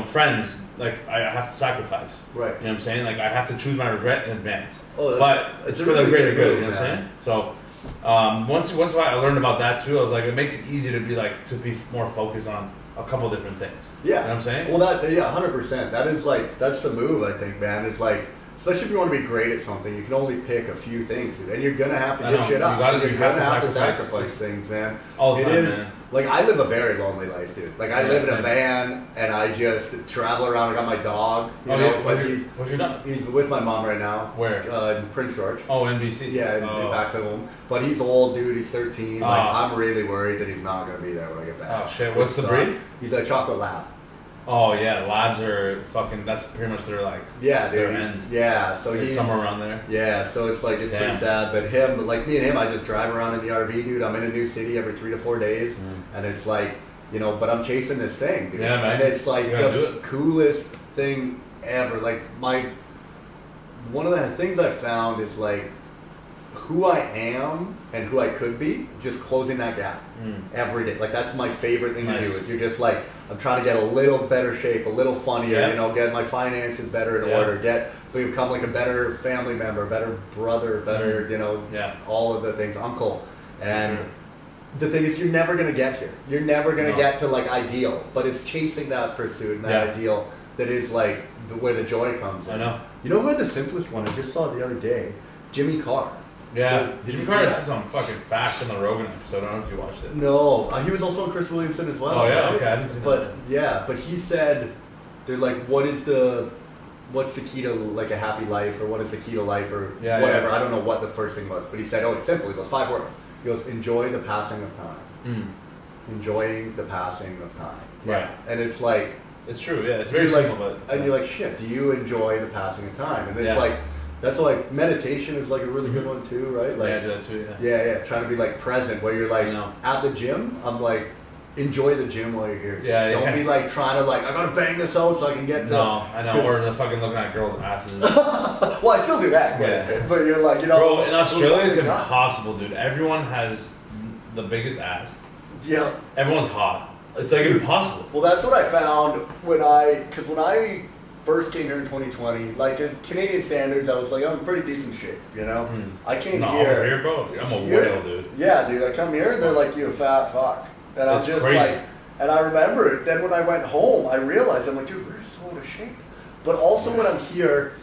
Speaker 2: Friends, like, I have to sacrifice.
Speaker 1: Right.
Speaker 2: You know what I'm saying? Like, I have to choose my regret in advance.
Speaker 1: Oh,
Speaker 2: but it's for the greater good, you know what I'm saying? So, once I learned about that, too, I was like, it makes it easier to be more focused on a couple different things.
Speaker 1: Yeah.
Speaker 2: You know what I'm saying?
Speaker 1: Well, 100%. That is, like, that's the move, I think, man. It's like, especially if you want to be great at something, you can only pick a few things, dude. And you're going to have to give shit up. You're going to have to sacrifice things, man.
Speaker 2: All the time, man.
Speaker 1: Like, I live a very lonely life, dude. Like, I live in a van, and I just travel around. I got my dog, but
Speaker 2: what's your dog?
Speaker 1: He's with my mom right now.
Speaker 2: Where?
Speaker 1: In Prince George.
Speaker 2: Oh, NBC.
Speaker 1: Yeah, back home. But he's old, dude. He's 13. Like, I'm really worried that he's not going to be there when I get back.
Speaker 2: Oh, shit. What's the breed?
Speaker 1: He's a chocolate lab.
Speaker 2: Oh, yeah. Labs are fucking, that's pretty much their, like,
Speaker 1: yeah, dude.
Speaker 2: Their end.
Speaker 1: Yeah, so he's
Speaker 2: somewhere around there.
Speaker 1: Yeah, so it's like, it's pretty sad. But him, like me and him, I just drive around in the RV, dude. I'm in a new city every 3 to 4 days. And it's like, but I'm chasing this thing, dude.
Speaker 2: Yeah, man.
Speaker 1: And it's like the coolest thing ever. Like, one of the things I found is like, who I am and who I could be, just closing that gap every day. Like, that's my favorite thing to do. Is you're just like, I'm trying to get a little better shape, a little funnier, get my finances better in order, become like a better family member, better brother, better, all of the things, uncle. And the thing is, you're never gonna get here. You're never gonna get to like ideal, but it's chasing that pursuit and that ideal that is like where the joy comes in.
Speaker 2: I know.
Speaker 1: You know where the simplest one I just saw the other day? Jimmy Carr.
Speaker 2: Yeah,
Speaker 1: Did
Speaker 2: Jimmy
Speaker 1: you
Speaker 2: Carr
Speaker 1: see
Speaker 2: has
Speaker 1: that?
Speaker 2: some fucking facts in the Rogan episode. I don't know if you watched it.
Speaker 1: No, he was also on Chris Williamson as well.
Speaker 2: Oh yeah,
Speaker 1: right?
Speaker 2: okay, I didn't see
Speaker 1: But
Speaker 2: that.
Speaker 1: yeah, but he said they're like, what's the key to like a happy life, or what is the key to life, or whatever. I don't know what the first thing was, but he said, oh, it's simple. He goes, 5 words. He goes, enjoy the passing of time. Enjoying the passing of time.
Speaker 2: Right.
Speaker 1: And it's like,
Speaker 2: it's true. Yeah, it's very
Speaker 1: like,
Speaker 2: simple, but
Speaker 1: and you're like, shit. Do you enjoy the passing of time? And it's like, that's why like meditation is like a really good one too, right? Like,
Speaker 2: yeah, I do that too.
Speaker 1: Yeah. Trying to be like present, where you're like at the gym. I'm like, enjoy the gym while you're here.
Speaker 2: Yeah.
Speaker 1: Don't be like trying to like, I gotta bang this out so I can get to.
Speaker 2: No, I know. Or the fucking looking at girls' asses.
Speaker 1: Well, I still do that. But you're like, you know.
Speaker 2: Bro, in Australia, it's impossible, dude. Everyone has the biggest ass.
Speaker 1: Yeah.
Speaker 2: Everyone's hot. It's like impossible.
Speaker 1: Well, that's what I found when I first came here in 2020, like in Canadian standards, I was like, I'm in pretty decent shape, you know? I came here.
Speaker 2: Bro. I'm a whale, dude.
Speaker 1: Yeah, dude, I come here and they're like, you a fat fuck. And I'm just
Speaker 2: crazy.
Speaker 1: like, and I remember, then when I went home, I realized, I'm like, dude, we're so out of shape. But also when I'm here,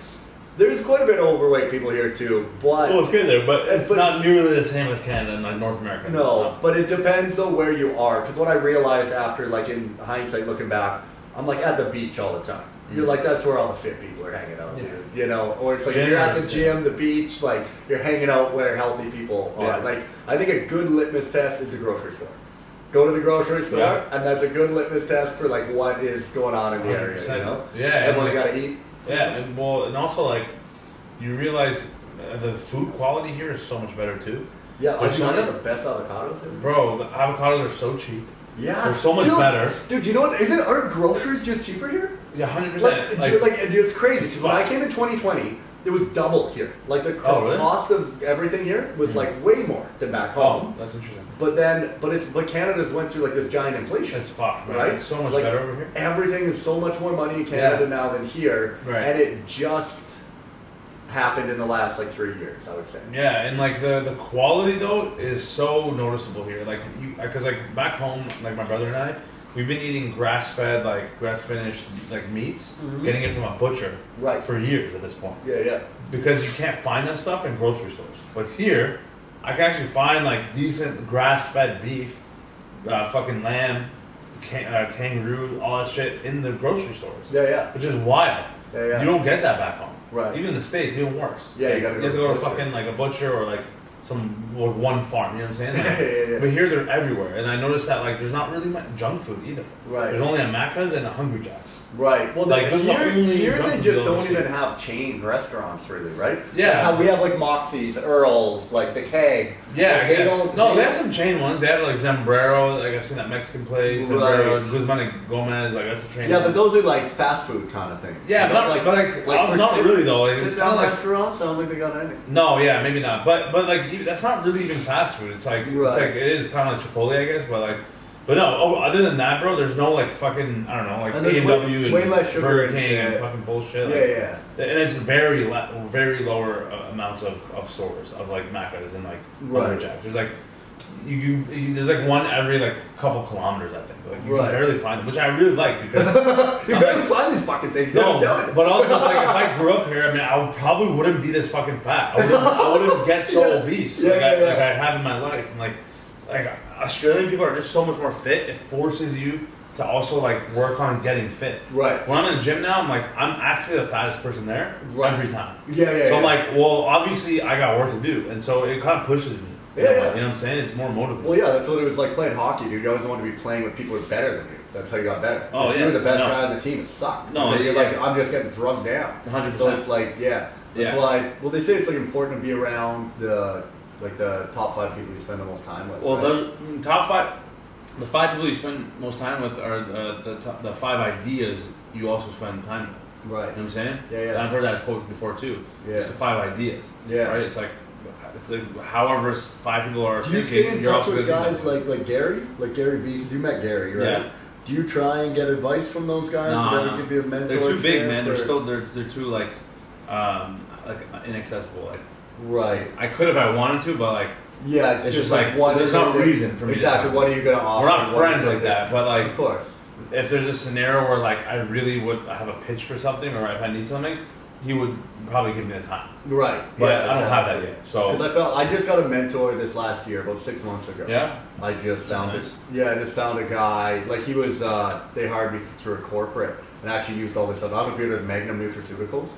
Speaker 1: there's quite a bit of overweight people here too, but...
Speaker 2: Well, it's good there, but it's not nearly the same as Canada and like North America.
Speaker 1: No, but it depends though where you are. Because what I realized after, like in hindsight looking back, I'm like at the beach all the time. You're like, that's where all the fit people are hanging out, dude. You know? Or it's like, you're at the gym, the beach, like, you're hanging out where healthy people are. Like, I think a good litmus test is the grocery store. Go to the grocery store, and that's a good litmus test for, like, what is going on in the area, you know?
Speaker 2: Yeah.
Speaker 1: Everyone's got to eat.
Speaker 2: Yeah, and also, like, you realize the food quality here is so much better, too.
Speaker 1: Yeah, I got the best avocados here.
Speaker 2: Bro, the avocados are so cheap.
Speaker 1: Yeah.
Speaker 2: They're so much better.
Speaker 1: Dude, you know what? Aren't groceries just cheaper here?
Speaker 2: Yeah, 100%.
Speaker 1: Dude, it's crazy. When I came in 2020, it was double here. Like the cost of everything here was like way more than back home.
Speaker 2: Oh, that's interesting.
Speaker 1: But Canada's went through like this giant inflation.
Speaker 2: It's fucked,
Speaker 1: right?
Speaker 2: It's so much better over here.
Speaker 1: Everything is so much more money in Canada now than here, and it just happened in the last like 3 years, I would say.
Speaker 2: Yeah, and like the quality though is so noticeable here. Like because like back home, like my brother and I, we've been eating grass-fed, like grass-finished like meats, getting it from a butcher for years at this point.
Speaker 1: Yeah.
Speaker 2: Because you can't find that stuff in grocery stores. But here, I can actually find like decent grass-fed beef, fucking lamb, kangaroo, all that shit in the grocery stores.
Speaker 1: Yeah.
Speaker 2: Which is wild.
Speaker 1: Yeah.
Speaker 2: You don't get that back home.
Speaker 1: Right.
Speaker 2: Even in the States, even worse.
Speaker 1: Yeah,
Speaker 2: you have to go to fucking like a butcher or like one farm, you know what I'm saying? Like,
Speaker 1: yeah.
Speaker 2: But here they're everywhere, and I noticed that like there's not really much junk food either.
Speaker 1: Right.
Speaker 2: There's only a Macca's and a Hungry Jack's.
Speaker 1: Right. Well,
Speaker 2: like,
Speaker 1: here they just don't even have chain restaurants, really, right?
Speaker 2: Yeah.
Speaker 1: Like how we have like Moxie's, Earl's, like the Keg.
Speaker 2: Yeah,
Speaker 1: like,
Speaker 2: they have some chain ones. They have like Zambrero, like I've seen that Mexican place. Zambrero, Guzman and Gomez, like that's a chain.
Speaker 1: Yeah, but those are like fast food kind of things.
Speaker 2: Yeah, but not really though. Like, it's kind of like
Speaker 1: restaurants. I don't think they got any.
Speaker 2: No, yeah, maybe not. But like that's not really even fast food. It's like it is kind of like Chipotle, I guess. But no. Oh, other than that, bro, there's no like fucking I don't know like A&W and
Speaker 1: way less sugar
Speaker 2: Burger King and fucking bullshit.
Speaker 1: Yeah.
Speaker 2: And it's very lower amounts of stores of like Macca's and like Hungry Jack's. There's like there's like one every like couple kilometers, I think. Like you can barely find them, which I really like because
Speaker 1: you barely find these fucking things.
Speaker 2: No, but also it's like if I grew up here, I mean, I probably wouldn't be this fucking fat. I wouldn't get so obese like I have in my life. And like Australian people are just so much more fit. It forces you to also like work on getting fit.
Speaker 1: Right.
Speaker 2: When I'm in the gym now, I'm actually the fattest person there every time.
Speaker 1: Yeah.
Speaker 2: So I'm like, well, obviously I got work to do, and so it kind of pushes me. You know what I'm saying? It's more motivating.
Speaker 1: Well, yeah, that's what it was like playing hockey, dude. You always want to be playing with people who are better than you. That's how you got better.
Speaker 2: Oh,
Speaker 1: if you were the best guy on the team, it sucked.
Speaker 2: No,
Speaker 1: you're like, I'm just getting drugged down.
Speaker 2: 100%.
Speaker 1: So it's like, that's why. Well, they say it's like important to be around the top 5 people you spend the most time with.
Speaker 2: Well, those top 5. The 5 people you spend most time with are the 5 ideas you also spend time with.
Speaker 1: Right.
Speaker 2: You know what I'm saying?
Speaker 1: Yeah.
Speaker 2: And I've heard that quote before too.
Speaker 1: Yeah.
Speaker 2: It's the 5 ideas.
Speaker 1: Yeah.
Speaker 2: Right? It's like however 5 people are thinking.
Speaker 1: Do you stay in touch with guys like Gary? Like Gary Vee? Because you met Gary, right?
Speaker 2: Yeah.
Speaker 1: Do you try and get advice from those guys?
Speaker 2: No.
Speaker 1: Give you a mentor?
Speaker 2: They're too big, man. They're too like inaccessible. Like
Speaker 1: Right.
Speaker 2: I could if I wanted to, but like,
Speaker 1: Yeah,
Speaker 2: it's just like what there's no reason for me.
Speaker 1: Exactly. What are you gonna offer?
Speaker 2: We're not friends like that, but like,
Speaker 1: of course.
Speaker 2: if there's a scenario where like I really would have a pitch for something, or if I need something, he would probably give me the time.
Speaker 1: Right.
Speaker 2: But
Speaker 1: yeah,
Speaker 2: I don't have that yet. So
Speaker 1: because I just got a mentor this last year, about 6 months ago.
Speaker 2: yeah.
Speaker 1: I just found
Speaker 2: nice.
Speaker 1: I just found a guy. Like he was, they hired me through a corporate and actually used all this stuff. I don't know if you heard of Magnum Nutraceuticals.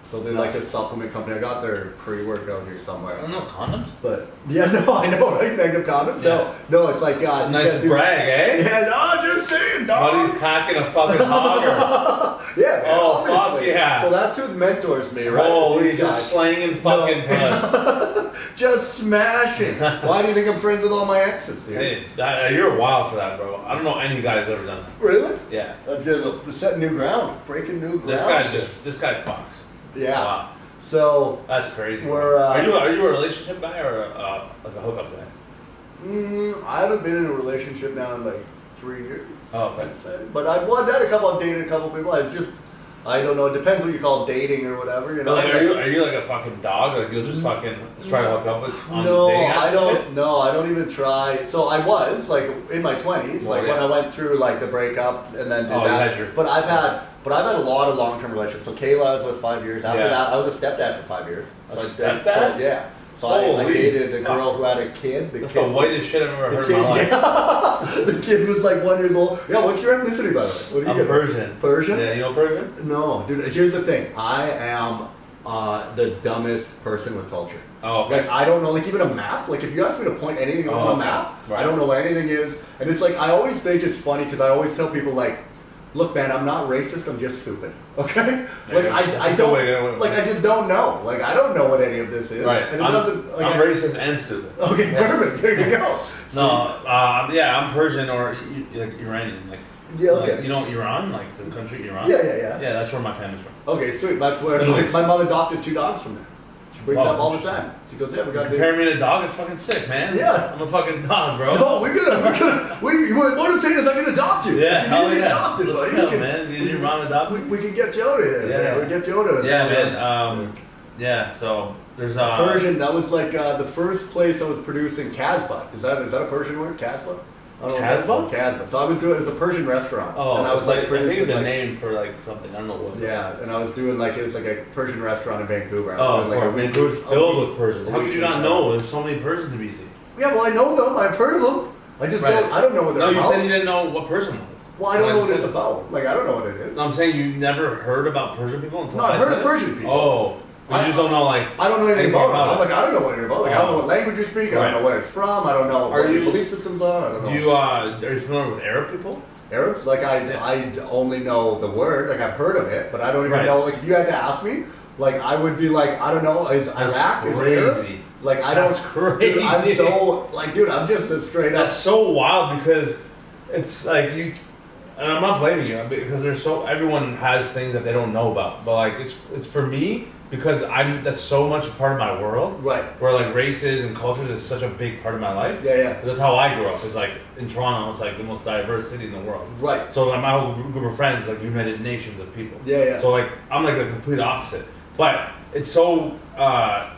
Speaker 1: So they're like a supplement company. I got their pre-workout here somewhere.
Speaker 2: I don't know if condoms.
Speaker 1: But yeah, no, I know, right? Magnum condoms.
Speaker 2: Yeah.
Speaker 1: No, it's like
Speaker 2: Nice brag, eh?
Speaker 1: Yeah, no, just saying, dog.
Speaker 2: Buddy's cocking a fucking hogger.
Speaker 1: Yeah, man,
Speaker 2: Oh, fuck
Speaker 1: obviously.
Speaker 2: yeah.
Speaker 1: So that's who mentors me, right?
Speaker 2: Holy,
Speaker 1: These
Speaker 2: just
Speaker 1: guys.
Speaker 2: slanging fucking puss.
Speaker 1: Just smashing. Why do you think I'm friends with all my exes, dude?
Speaker 2: Hey, you're wild for that, bro. I don't know any guy who's ever done that.
Speaker 1: Really?
Speaker 2: Yeah.
Speaker 1: I'm just setting new ground, breaking new ground.
Speaker 2: This guy fucks.
Speaker 1: Yeah.
Speaker 2: Wow.
Speaker 1: So
Speaker 2: That's crazy.
Speaker 1: We're,
Speaker 2: are you a relationship guy or like a hookup guy?
Speaker 1: I haven't been in a relationship now in like 3 years.
Speaker 2: Oh, okay.
Speaker 1: I'd say. But I've had I've dated a couple people. I don't know. It depends what you call dating or whatever. You know.
Speaker 2: But like, are you like a fucking dog? Like you'll just fucking try to hook up with on
Speaker 1: No,
Speaker 2: dating apps
Speaker 1: I
Speaker 2: and
Speaker 1: don't.
Speaker 2: shit?
Speaker 1: No, I don't even try. So I was like in my 20s,
Speaker 2: Well,
Speaker 1: like
Speaker 2: yeah.
Speaker 1: when I went through like the breakup and then did
Speaker 2: Oh, you
Speaker 1: that.
Speaker 2: had your-
Speaker 1: But I've had a lot of long-term relationships. So Kayla I was with 5 years. After
Speaker 2: Yeah.
Speaker 1: that, I was a stepdad for 5 years.
Speaker 2: A
Speaker 1: I
Speaker 2: stepdad?
Speaker 1: So, yeah. So I
Speaker 2: Holy
Speaker 1: dated a girl
Speaker 2: fuck.
Speaker 1: who had a kid.
Speaker 2: That's the whitest shit I've ever heard in my life.
Speaker 1: Yeah. The kid was like 1 year old. Yeah, what's your ethnicity, by the way? What do you
Speaker 2: I'm
Speaker 1: get?
Speaker 2: Persian.
Speaker 1: Persian?
Speaker 2: Yeah, you know Persian?
Speaker 1: No, dude. Here's the thing. I am the dumbest person with culture.
Speaker 2: Oh, okay.
Speaker 1: Like I don't know. Like even a map. Like if you ask me to point anything on a
Speaker 2: okay.
Speaker 1: map,
Speaker 2: Right.
Speaker 1: I don't know where anything is. And it's like I always think it's funny because I always tell people like, look, man, I'm not racist. I'm just stupid. Okay? Like
Speaker 2: Yeah,
Speaker 1: I
Speaker 2: that's a good
Speaker 1: don't.
Speaker 2: way to-
Speaker 1: Like I just don't know. Like I don't know what any of this is.
Speaker 2: Right.
Speaker 1: And it
Speaker 2: I'm,
Speaker 1: doesn't. Like,
Speaker 2: I'm racist and stupid.
Speaker 1: Okay,
Speaker 2: Yeah.
Speaker 1: perfect. There you go.
Speaker 2: No, yeah, I'm Persian or like Iranian. Like,
Speaker 1: Yeah, okay.
Speaker 2: like, you know Iran, like the country Iran.
Speaker 1: Yeah.
Speaker 2: Yeah, that's where my family's from.
Speaker 1: Okay, sweet. That's where
Speaker 2: Nice.
Speaker 1: my mom adopted 2 dogs from there. She brings
Speaker 2: Wow,
Speaker 1: up all the
Speaker 2: interesting.
Speaker 1: time. She goes, yeah, we got
Speaker 2: Comparing me to a dog, it's fucking sick, man.
Speaker 1: Yeah.
Speaker 2: I'm a fucking dog, bro.
Speaker 1: No, what I'm saying is I can adopt you.
Speaker 2: Yeah,
Speaker 1: If you
Speaker 2: hell
Speaker 1: need to be
Speaker 2: yeah.
Speaker 1: adopted,
Speaker 2: Let's
Speaker 1: buddy,
Speaker 2: go,
Speaker 1: we can-
Speaker 2: man. Is your mom adopted?
Speaker 1: We can get you out of here.
Speaker 2: Yeah.
Speaker 1: Man. We'll get you out of
Speaker 2: Yeah,
Speaker 1: there.
Speaker 2: man. Yeah, so there's
Speaker 1: Persian, that was like the first place I was producing Casbah. Is that a Persian word? Casbah? I don't know what that's called. Casbah. So I was doing, it was a Persian restaurant.
Speaker 2: Oh,
Speaker 1: and I was
Speaker 2: like,
Speaker 1: like
Speaker 2: I think
Speaker 1: producing
Speaker 2: it's a
Speaker 1: like,
Speaker 2: name for like something. I don't know what.
Speaker 1: yeah, and I was doing like, it was like a Persian restaurant in Vancouver. I was
Speaker 2: Oh,
Speaker 1: doing, like,
Speaker 2: of course. Vancouver's filled with Persians. How
Speaker 1: week
Speaker 2: could you
Speaker 1: or
Speaker 2: not
Speaker 1: so.
Speaker 2: know? There's so many Persians in BC.
Speaker 1: Yeah, well, I know them. I've heard of them. I just
Speaker 2: Right.
Speaker 1: I don't know what they're
Speaker 2: No, you
Speaker 1: about.
Speaker 2: said you didn't know what Persian was.
Speaker 1: Well, I don't know what
Speaker 2: said
Speaker 1: it's about. Like, I don't know what it is.
Speaker 2: No, I'm saying you never heard about Persian people until
Speaker 1: No, I've
Speaker 2: I
Speaker 1: heard
Speaker 2: said
Speaker 1: of
Speaker 2: it?
Speaker 1: Persian people.
Speaker 2: Oh, but you just don't know like.
Speaker 1: I don't know anything about it. I'm
Speaker 2: it.
Speaker 1: like, I don't know what you're about. Like, I don't know what language you speak. I
Speaker 2: Right.
Speaker 1: don't know where it's from. I don't know
Speaker 2: Are
Speaker 1: what your
Speaker 2: you-
Speaker 1: belief systems are. I don't know.
Speaker 2: Are you familiar with Arab people?
Speaker 1: Arabs? Like,
Speaker 2: Yeah.
Speaker 1: I only know the word. Like, I've heard of it, but I don't even
Speaker 2: Right.
Speaker 1: know. Like, if you had to ask me, like, I would be like, I don't know. Is
Speaker 2: That's
Speaker 1: Iraq? Is it Arab?
Speaker 2: crazy.
Speaker 1: Like, I
Speaker 2: That's
Speaker 1: don't. Dude, I'm
Speaker 2: crazy.
Speaker 1: so like, dude, I'm just a straight up.
Speaker 2: That's so wild because it's like you, and I'm not blaming you because everyone has things that they don't know about. But like it's for me because that's so much a part of my world.
Speaker 1: Right.
Speaker 2: Where like races and cultures is such a big part of my life.
Speaker 1: Yeah.
Speaker 2: That's how I grew up. It's like in Toronto, it's like the most diverse city in the world.
Speaker 1: Right.
Speaker 2: So like, my whole group of friends is like United Nations of people.
Speaker 1: Yeah.
Speaker 2: So like I'm like the complete opposite. But it's so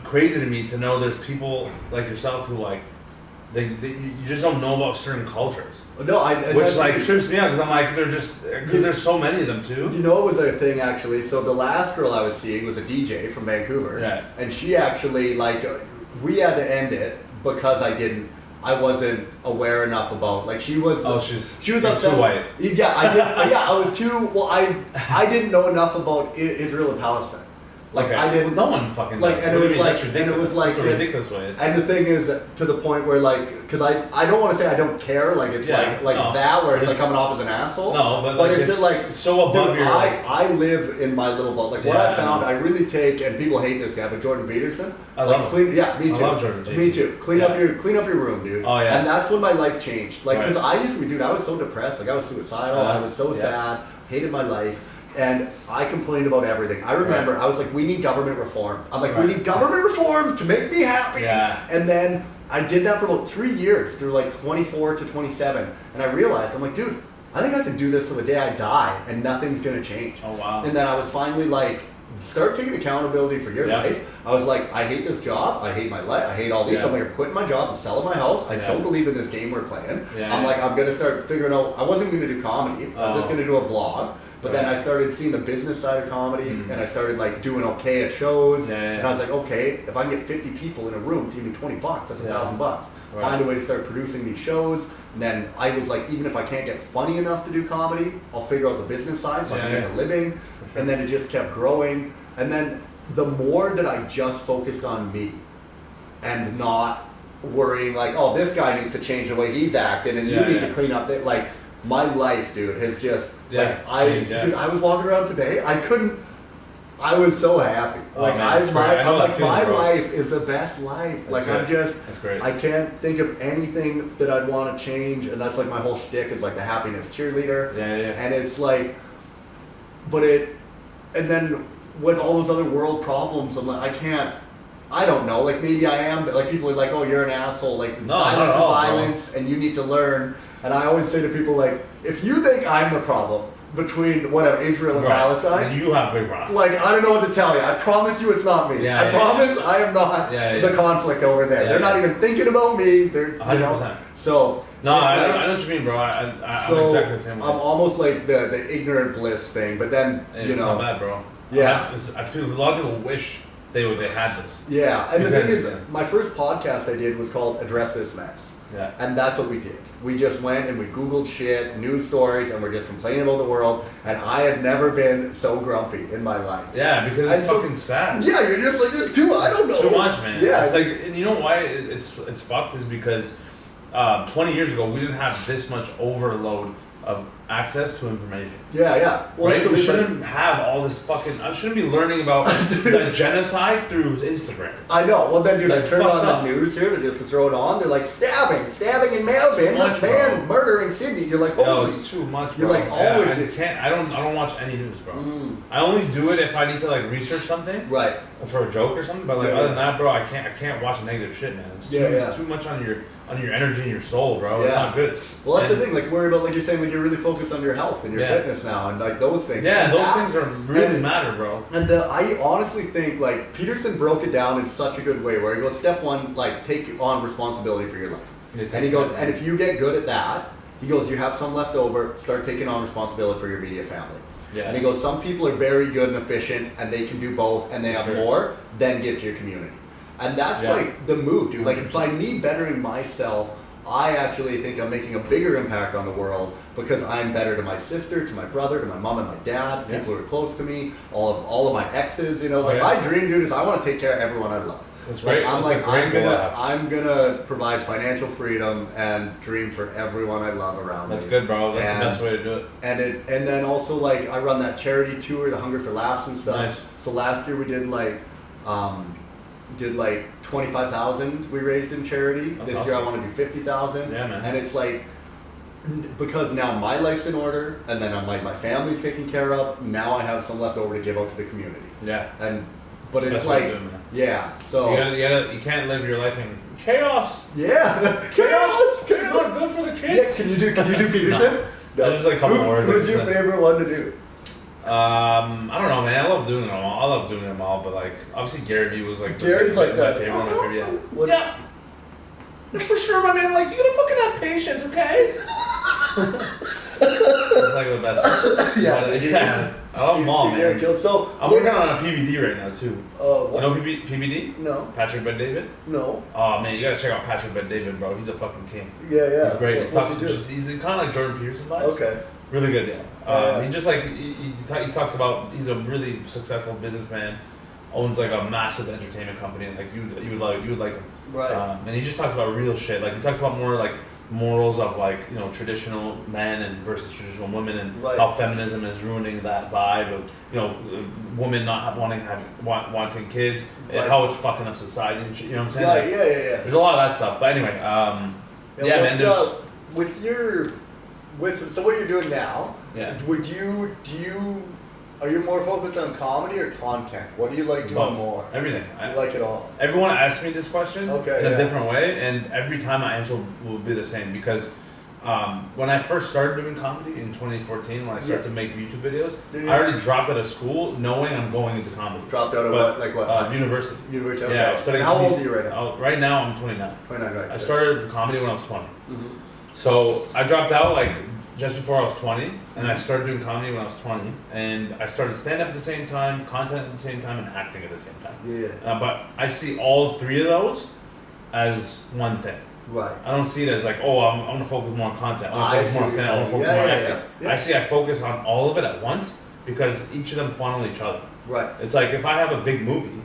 Speaker 2: crazy to me to know there's people like yourself who like you just don't know about certain cultures,
Speaker 1: No,
Speaker 2: which like trips me out because I'm like because there's so many of them too.
Speaker 1: You know, it was a thing actually. So the last girl I was seeing was a DJ from Vancouver,
Speaker 2: Yeah.
Speaker 1: and she actually like we had to end it because I wasn't aware enough about like she was.
Speaker 2: Oh,
Speaker 1: she was upset.
Speaker 2: too white.
Speaker 1: Yeah, I did. Yeah, I was too. Well, I didn't know enough about Israel and Palestine. Like
Speaker 2: Okay.
Speaker 1: I didn't.
Speaker 2: No one fucking
Speaker 1: like,
Speaker 2: does.
Speaker 1: and it
Speaker 2: What do
Speaker 1: was
Speaker 2: you mean?
Speaker 1: like,
Speaker 2: That's
Speaker 1: and it
Speaker 2: ridiculous.
Speaker 1: was like,
Speaker 2: That's a ridiculous way.
Speaker 1: And the thing is, to the point where like, because I don't want to say I don't care, like it's
Speaker 2: Yeah,
Speaker 1: like
Speaker 2: no.
Speaker 1: that where it's like
Speaker 2: It's-
Speaker 1: coming off as an asshole.
Speaker 2: No, but like,
Speaker 1: it's like
Speaker 2: so above
Speaker 1: dude,
Speaker 2: your.
Speaker 1: I live in my little bubble. Like what
Speaker 2: Yeah,
Speaker 1: I found,
Speaker 2: I
Speaker 1: I really take, and people hate this guy, but Jordan Peterson.
Speaker 2: I
Speaker 1: like
Speaker 2: love
Speaker 1: clean. Yeah, me
Speaker 2: I
Speaker 1: too.
Speaker 2: love Jordan Peterson.
Speaker 1: Me too. Clean up
Speaker 2: Yeah.
Speaker 1: your room, dude.
Speaker 2: Oh, yeah.
Speaker 1: And that's when my life changed. Like because
Speaker 2: Right.
Speaker 1: I used to be, dude. I was so depressed. Like I was suicidal. I was so
Speaker 2: Yeah.
Speaker 1: sad. Hated my life. And I complained about everything. I remember I was like, we need government reform. I'm like,
Speaker 2: Right.
Speaker 1: we need government reform to make me happy.
Speaker 2: Yeah.
Speaker 1: And then I did that for about 3 years, through like 24 to 27. And I realized, I'm like, dude, I think I can do this till the day I die and nothing's gonna change.
Speaker 2: Oh wow.
Speaker 1: And then I was finally like, start taking accountability for your life. I was like, I hate this job. I hate my life. I hate all these. I'm like, I'm quitting my job. I'm selling my house. I don't believe in this game we're playing. I'm like, I'm going to start figuring out. I wasn't going to do comedy. I was just going to do a vlog. But then I started seeing the business side of comedy, and I started like doing okay at shows. And I was like, okay, if I can get 50 people in a room to give me $20, that's $1,000. Find a way to start producing these shows. And then I was like, even if I can't get funny enough to do comedy, I'll figure out the business side so I can make a living. And then it just kept growing. And then the more that I just focused on me and not worrying like, oh, this guy needs to change the way he's acting and you need to clean up that. Like, my life, dude, has just, dude, I was walking around today, I was so happy. Like, my life is the best life. That's like, that's great. I can't think of anything that I'd want to change, and that's like my whole shtick is like the happiness cheerleader. And it's like, and then with all those other world problems, I'm like, I don't know, like maybe I am, but like people are like, oh, you're an asshole, like silence and violence, and you need to learn. And I always say to people like, if you think I'm the problem between whatever Israel and Palestine,
Speaker 2: and you have a big problem.
Speaker 1: Like, I don't know what to tell you. I promise you, it's not me. I promise I am not the conflict over there. They're not even thinking about me. They're
Speaker 2: 100%.
Speaker 1: So
Speaker 2: no, I know what you mean, bro. I'm exactly the same way.
Speaker 1: I'm almost like the ignorant bliss thing, but then
Speaker 2: it's not bad, bro. I feel a lot of people wish they had this.
Speaker 1: Yeah, and the thing is, my first podcast I did was called Address This Mess. And that's what we did. We just went and we Googled shit, news stories, and we're just complaining about the world. And I had never been so grumpy in my life.
Speaker 2: Yeah, because it's fucking sad.
Speaker 1: Yeah, you're just like, there's I don't know.
Speaker 2: Too much, man. Yeah. It's like, and you know why it's fucked is because 20 years ago, we didn't have this much overload of access to information.
Speaker 1: Well,
Speaker 2: right? We shouldn't have all this fucking. I shouldn't be learning about the genocide through Instagram.
Speaker 1: I know. Well, then, dude, I turned on the news here to throw it on. They're like stabbing in Melbourne, man, murder in Sydney. You're like, holy,
Speaker 2: it's too much. Bro.
Speaker 1: You're like,
Speaker 2: I can't. I don't watch any news, bro. I only do it if I need to like research something,
Speaker 1: right,
Speaker 2: for a joke or something. But like other than that, bro, I can't watch negative shit, man. It's too much on your energy and your soul, bro. It's not good.
Speaker 1: Well, that's the thing. Like, worry about, like you're saying, like you're really focused on your health and your fitness now, and like those things.
Speaker 2: Yeah, those things are really matter, bro.
Speaker 1: And I honestly think like Peterson broke it down in such a good way, where he goes, step one, like take on responsibility for your life, and he goes, and if you get good at that, he goes, you have some left over, start taking on responsibility for your immediate family. And he goes, some people are very good and efficient, and they can do both, and they have more, then give to your community. And that's like the move, dude. Like, by me bettering myself, I actually think I'm making a bigger impact on the world because I'm better to my sister, to my brother, to my mom and my dad, people who are close to me, all of my exes, you know. Like, my dream, dude, is I want to take care of everyone I love.
Speaker 2: That's great.
Speaker 1: Like, I'm gonna provide financial freedom and dream for everyone I love around me.
Speaker 2: That's good, bro. That's the best way to do it.
Speaker 1: And then also, like, I run that charity tour, the Hunger for Laughs and stuff.
Speaker 2: Nice.
Speaker 1: So last year we did like 25,000 we raised in charity. This year I want to do 50,000.
Speaker 2: Yeah, man.
Speaker 1: And it's like, because now my life's in order, and then I'm like, my family's taken care of. Now I have some left over to give out to the community. But it's like, so
Speaker 2: you can't live your life in chaos.
Speaker 1: Chaos.
Speaker 2: It's not good for the kids.
Speaker 1: Can you do Peterson?
Speaker 2: No. Just like a couple words.
Speaker 1: Who's your favorite one to do?
Speaker 2: I don't know, man. I love doing them all. But like, obviously Gary Vee was like
Speaker 1: Gary's like
Speaker 2: my favorite. Yeah. For sure, my man. Like, you gotta fucking have patience, okay? It's like the best. I love them all, man.
Speaker 1: So
Speaker 2: I'm working on a PBD right now too.
Speaker 1: What?
Speaker 2: You know PBD?
Speaker 1: No.
Speaker 2: Patrick Bet David?
Speaker 1: No.
Speaker 2: Oh man, you gotta check out Patrick Bet David, bro. He's a fucking king.
Speaker 1: Yeah.
Speaker 2: He's great.
Speaker 1: What's he do?
Speaker 2: He's kind of like Jordan Peterson vibes.
Speaker 1: Okay.
Speaker 2: Really good, yeah. He just like he talks about, he's a really successful businessman, owns like a massive entertainment company. Like you would like him.
Speaker 1: Right.
Speaker 2: And he just talks about real shit. Like he talks about more like morals of like, you know, traditional men and versus traditional women, and how feminism is ruining that vibe of, you know, women not wanting kids, and how it's fucking up society and shit, you know what I'm saying?
Speaker 1: Right.
Speaker 2: Like,
Speaker 1: Yeah.
Speaker 2: There's a lot of that stuff. But anyway, man.
Speaker 1: So what you're doing now?
Speaker 2: Yeah.
Speaker 1: Are you more focused on comedy or content? What do you like doing more?
Speaker 2: Everything.
Speaker 1: You like it all.
Speaker 2: Everyone asks me this question in a different way, and every time I answer will be the same, because when I first started doing comedy in 2014, when I started to make YouTube videos,
Speaker 1: Yeah.
Speaker 2: I already dropped out of school knowing I'm going into comedy.
Speaker 1: Dropped out of what? Like what?
Speaker 2: University.
Speaker 1: University. Okay.
Speaker 2: Yeah, I was studying.
Speaker 1: And how old are you right now?
Speaker 2: Right now, I'm 29.
Speaker 1: 29, right.
Speaker 2: I started comedy when I was 20.
Speaker 1: Mm-hmm.
Speaker 2: So I dropped out like just before I was 20, and I started doing comedy when I was 20, and I started stand-up at the same time, content at the same time, and acting at the same time.
Speaker 1: Yeah.
Speaker 2: But I see all three of those as one thing.
Speaker 1: Right.
Speaker 2: I don't see it as like, oh, I'm going to focus more on content. I'm going to focus more on stand-up. I'm going to focus more on acting.
Speaker 1: Yeah.
Speaker 2: I see I focus on all of it at once because each of them funnel each other.
Speaker 1: Right.
Speaker 2: It's like if I have a big movie,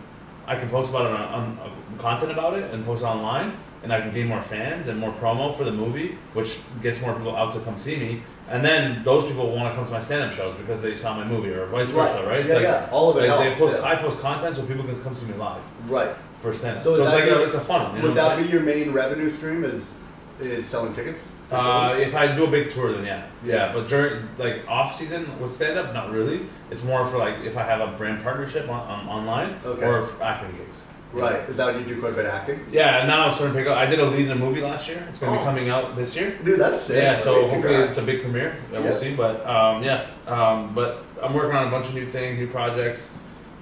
Speaker 2: I can post about it on content about it and post it online, and I can gain more fans and more promo for the movie, which gets more people out to come see me. And then those people want to come to my stand-up shows because they saw my movie, or vice versa, right? It's
Speaker 1: All of it helps.
Speaker 2: I post content so people can come see me live.
Speaker 1: Right.
Speaker 2: For stand-up.
Speaker 1: So
Speaker 2: it's like it's a funnel.
Speaker 1: Would that be your main revenue stream? Is selling tickets?
Speaker 2: If I do a big tour, then yeah.
Speaker 1: Yeah.
Speaker 2: But during like off season with stand-up, not really. It's more for like if I have a brand partnership online or for acting gigs.
Speaker 1: Right. Is that what you do quite a bit of acting?
Speaker 2: Yeah, and now it's starting to pick up. I did a lead in a movie last year. It's going to be coming out this year.
Speaker 1: Dude, that's sick.
Speaker 2: Yeah, so
Speaker 1: Congrats.
Speaker 2: hopefully it's a big premiere. We'll see. But but I'm working on a bunch of new things, new projects.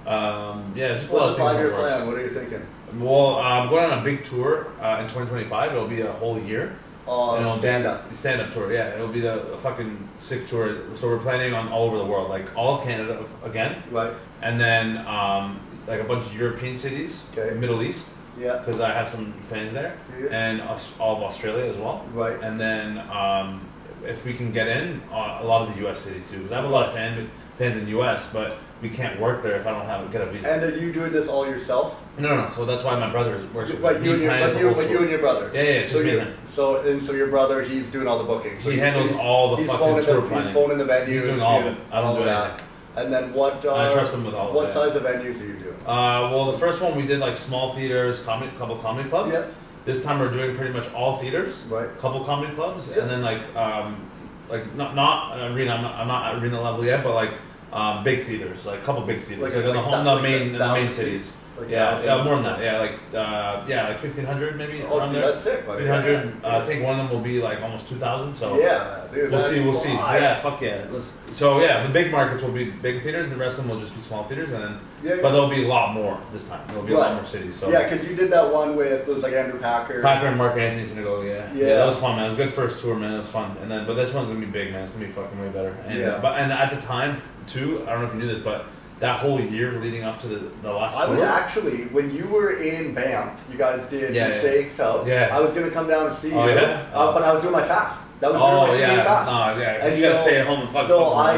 Speaker 2: Just a lot
Speaker 1: What's
Speaker 2: of
Speaker 1: the
Speaker 2: things.
Speaker 1: 5-year plan? What are you thinking?
Speaker 2: Well, I'm going on a big tour in 2025. It'll be a whole year. Stand-up tour, yeah. It'll be a fucking sick tour. So we're planning on all over the world, like all of Canada again.
Speaker 1: Right.
Speaker 2: And then like a bunch of European cities, Middle East.
Speaker 1: Yeah.
Speaker 2: Because I have some fans there, and all of Australia as well.
Speaker 1: Right.
Speaker 2: And then if we can get in, a lot of the U.S. cities too, because I have a lot of fans in the U.S., but we can't work there if I don't get a visa.
Speaker 1: And are you doing this all yourself?
Speaker 2: No. So that's why my brother works with me.
Speaker 1: But you and your brother.
Speaker 2: Yeah, it's just me and him.
Speaker 1: So your brother, he's doing all the bookings. So
Speaker 2: he handles all the fucking tour planning.
Speaker 1: He's phoning the venues.
Speaker 2: He's doing all of it. I don't do anything.
Speaker 1: And then what?
Speaker 2: I trust him with all of
Speaker 1: what
Speaker 2: that.
Speaker 1: Size of venues are you doing?
Speaker 2: Well, the first one we did like small theaters, couple comedy clubs.
Speaker 1: Yeah.
Speaker 2: This time we're doing pretty much all theaters.
Speaker 1: Right.
Speaker 2: Couple comedy clubs, and then like not an arena. I'm not arena level yet, but like big theaters, like a couple big theaters, like in the main cities.
Speaker 1: Like
Speaker 2: more than that. Yeah, like 1,500 maybe.
Speaker 1: Oh, dude,
Speaker 2: there.
Speaker 1: that's sick, buddy.
Speaker 2: 1,500.
Speaker 1: Yeah.
Speaker 2: I think one of them will be like almost 2,000. So
Speaker 1: yeah, dude.
Speaker 2: We'll see. Yeah, fuck yeah. So yeah, the big markets will be big theaters, and the rest of them will just be small theaters, and then but there'll be a lot more this time. There'll be a lot more cities. So
Speaker 1: yeah, because you did that one with those like Andrew Packer
Speaker 2: and Mark Anthony's gonna go. Yeah, that was fun, man. It was a good first tour, man. It was fun, and then but this one's gonna be big, man. It's gonna be fucking way better. And and at the time too, I don't know if you knew this, but that whole year leading up to the last tour.
Speaker 1: I was actually, when you were in Banff, you guys did Mistakes Out.
Speaker 2: Yeah.
Speaker 1: I was going to come down and see you,
Speaker 2: yeah?
Speaker 1: but I was doing my fast. That was during my 2-day fast.
Speaker 2: And you got to stay at home and fuck.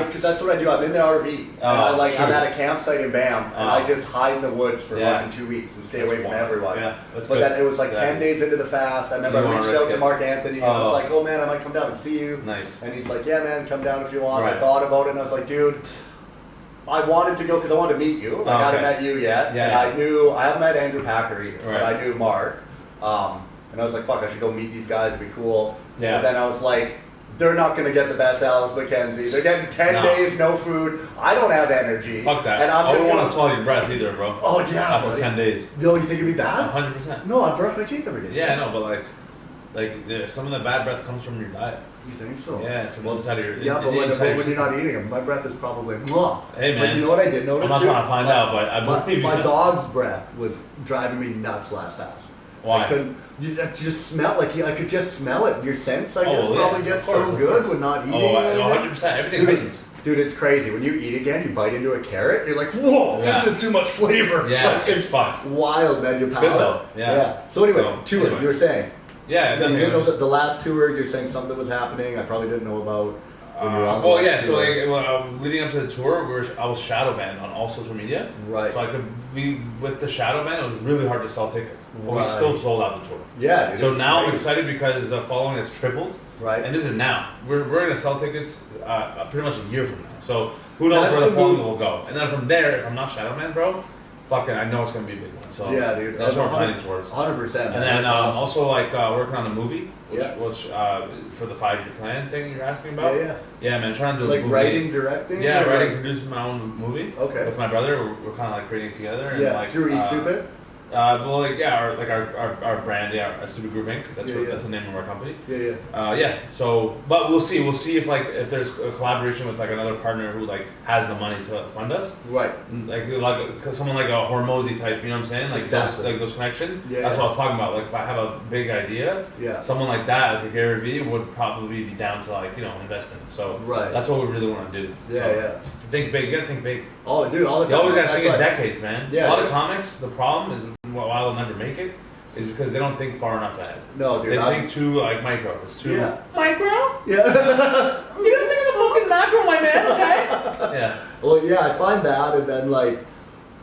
Speaker 1: Because that's what I do. I'm in the RV, and I'm at a campsite in Banff, and I just hide in the woods for fucking 2 weeks and stay away from everyone.
Speaker 2: Yeah,
Speaker 1: but then it was like 10 days into the fast. I remember I reached out to Mark Anthony, and I was like, oh man, I might come down and see you.
Speaker 2: Nice.
Speaker 1: And he's like, yeah man, come down if you want. I thought about it, and I was like, dude, I wanted to go because I wanted to meet you. Like, I hadn't met you yet, and I haven't met Andrew Packer either, but I knew Mark. And I was like, fuck, I should go meet these guys. It'd be cool.
Speaker 2: Yeah.
Speaker 1: But then I was like, they're not going to get the best Alex McKenzie. They're getting 10 days, no food. I don't have energy.
Speaker 2: Fuck that.
Speaker 1: And
Speaker 2: I don't want to smell your breath either, bro.
Speaker 1: Oh, yeah.
Speaker 2: After 10 days.
Speaker 1: No, you think it'd be bad?
Speaker 2: 100%.
Speaker 1: No, I brush my teeth every day.
Speaker 2: Yeah, I know, but some of the bad breath comes from your diet.
Speaker 1: You think so?
Speaker 2: Yeah, from the inside of your
Speaker 1: but when you're not eating them, my breath is probably mwah.
Speaker 2: Hey man,
Speaker 1: but you know what I did notice?
Speaker 2: I'm not trying to find out, but I believe
Speaker 1: my dog's breath was driving me nuts last fast.
Speaker 2: Why?
Speaker 1: I couldn't. You just smell I could just smell it. Your sense, I guess, probably gets
Speaker 2: course,
Speaker 1: so good when not eating.
Speaker 2: 100%. Everything happens.
Speaker 1: Dude, it's crazy. When you eat again, you bite into a carrot, you're like, whoa, this is too much flavor.
Speaker 2: Yeah,
Speaker 1: like,
Speaker 2: it's fucked.
Speaker 1: Wild, man. Your
Speaker 2: it's
Speaker 1: palate.
Speaker 2: good though. Yeah.
Speaker 1: So anyway, tour. You were saying.
Speaker 2: Yeah,
Speaker 1: you didn't know the last tour. You're saying something was happening. I probably didn't know about. When you were on
Speaker 2: so leading up to the tour, I was shadow banned on all social media.
Speaker 1: Right.
Speaker 2: So I could be with the shadow ban. It was really hard to sell tickets, but we still sold out the tour.
Speaker 1: Yeah. Dude,
Speaker 2: so now I'm excited because the following has tripled.
Speaker 1: Right.
Speaker 2: And this is now. We're gonna sell tickets pretty much a year from now. So who knows where the following will go? And then from there, if I'm not shadow man, bro. Fucking, I know it's gonna be a big one. So
Speaker 1: yeah, dude,
Speaker 2: that's what we're planning towards.
Speaker 1: 100%.
Speaker 2: And then also working on a movie, which for the 5-year plan thing you're asking about. Yeah, man, trying to do a movie.
Speaker 1: Writing, directing.
Speaker 2: Yeah, writing, producing my own movie.
Speaker 1: Okay.
Speaker 2: With my brother, we're kind of like creating it together.
Speaker 1: Yeah.
Speaker 2: And
Speaker 1: Through eStupid.
Speaker 2: Well, like, yeah, our brand, yeah, our Stupid Group Inc. That's that's the name of our company. Yeah. So, but we'll see. We'll see if there's a collaboration with like another partner who like has the money to fund us.
Speaker 1: Right.
Speaker 2: Like someone like a Hormozy type. You know what I'm saying? Like
Speaker 1: exactly.
Speaker 2: those connections.
Speaker 1: Yeah.
Speaker 2: That's what I was talking about. Like if I have a big idea, someone like that, like a Gary Vee, would probably be down to like invest in it. So that's what we really want to do. Just think big. You gotta think big.
Speaker 1: Oh, dude, all the time.
Speaker 2: You always gotta think in decades, man.
Speaker 1: Yeah.
Speaker 2: A lot of comics, the problem is why they'll never make it is because they don't think far enough ahead.
Speaker 1: No, dude.
Speaker 2: They think too like micro. It's too micro.
Speaker 1: Yeah.
Speaker 2: You gotta think of the fucking macro, my man. Okay. Yeah.
Speaker 1: Well, yeah, I find that, and then like,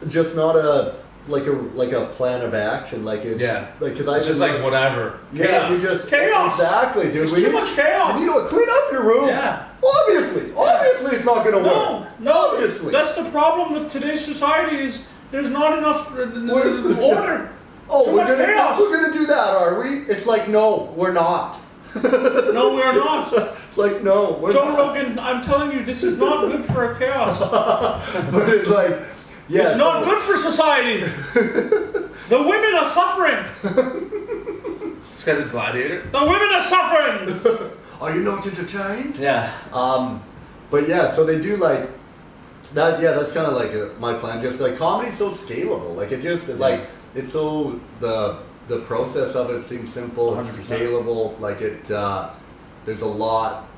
Speaker 1: just not a plan of action. Like it's like because
Speaker 2: it's just like whatever.
Speaker 1: Yeah, we just
Speaker 2: chaos.
Speaker 1: Exactly, dude.
Speaker 2: There's too much chaos.
Speaker 1: You know, clean up your room.
Speaker 2: Yeah.
Speaker 1: Obviously, it's not gonna work.
Speaker 3: No,
Speaker 1: obviously.
Speaker 3: That's the problem with today's society is there's not enough order.
Speaker 1: Oh,
Speaker 3: much chaos.
Speaker 1: We're gonna do that, are we? It's like, no, we're not.
Speaker 3: No, we're not.
Speaker 1: It's like, no, we're
Speaker 3: Joe
Speaker 1: not.
Speaker 3: Rogan, I'm telling you, this is not good for a chaos.
Speaker 1: But it's like,
Speaker 3: it's not good for society. The women are suffering.
Speaker 2: This guy's a gladiator.
Speaker 3: The women are suffering.
Speaker 1: Are you not entertained?
Speaker 2: Yeah.
Speaker 1: But yeah, so they do like that. Yeah, that's kind of like my plan. Just like comedy's so scalable. Like it just like it's so the process of it seems simple. It's
Speaker 2: 100%.
Speaker 1: scalable. Like it. There's a lot.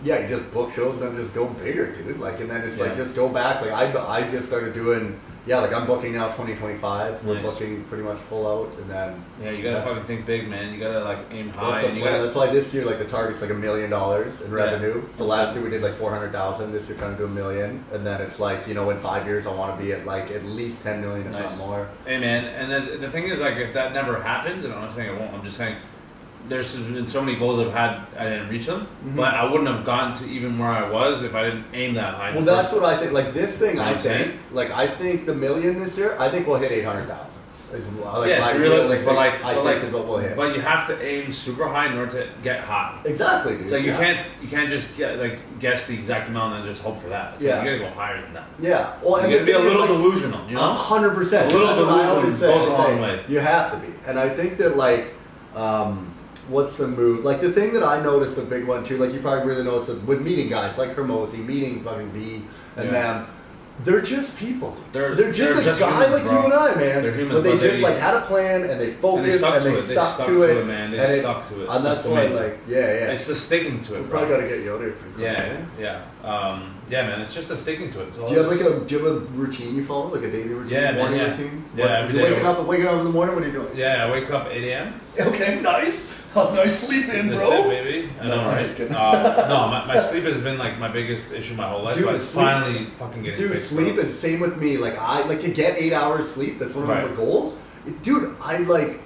Speaker 1: Yeah, you just book shows and then just go bigger, dude. Like and then it's like just go back. Like I just started doing. Yeah, like I'm booking now 2025. We're booking pretty much full out, and then
Speaker 2: you gotta fucking think big, man. You gotta like aim high.
Speaker 1: That's why this year, like the target's like $1 million in revenue. So last year we did like 400,000. This year trying to do 1 million, and then it's like in 5 years I want to be at like at least 10 million, if not more.
Speaker 2: Hey man, and then the thing is like if that never happens, and I'm not saying it won't. I'm just saying there's been so many goals I didn't reach them, but I wouldn't have gotten to even where I was if I didn't aim that high.
Speaker 1: Well, that's what I think. Like this thing, I think the $1 million this year, I think we'll hit 800,000.
Speaker 2: It's realistic, but
Speaker 1: I think is what we'll hit.
Speaker 2: But you have to aim super high in order to get high.
Speaker 1: Exactly, dude.
Speaker 2: So you can't just guess the exact amount and just hope for that. It's like you gotta go higher than that.
Speaker 1: Yeah, well,
Speaker 2: you gotta be a little delusional.
Speaker 1: 100%.
Speaker 2: A little delusional goes a long way.
Speaker 1: You have to be, and I think that what's the move? Like the thing that I noticed, the big one too, like you probably really noticed it with meeting guys like Hormozy, meeting fucking V and them. They're just people. They're just a guy like you and I, man.
Speaker 2: They're humans,
Speaker 1: but they just like had a plan and they focused and they stuck to it,
Speaker 2: man. They stuck to it.
Speaker 1: And that's why, like,
Speaker 2: it's the sticking to it.
Speaker 1: We probably gotta get Yoda.
Speaker 2: Yeah, man. It's just the sticking to it.
Speaker 1: Do you have a routine you follow, like a daily routine, morning routine?
Speaker 2: Every day.
Speaker 1: Waking up in the morning. What are you doing?
Speaker 2: Yeah, I wake up 8 a.m.
Speaker 1: Okay, nice. Nice sleep in, bro.
Speaker 2: That's it, baby. I know, right? No, my sleep has been like my biggest issue my whole life.
Speaker 1: Dude,
Speaker 2: but it's finally fucking getting fixed.
Speaker 1: Dude, sleep is same with me. Like I like to get 8 hours sleep. That's one of my goals. Dude, I like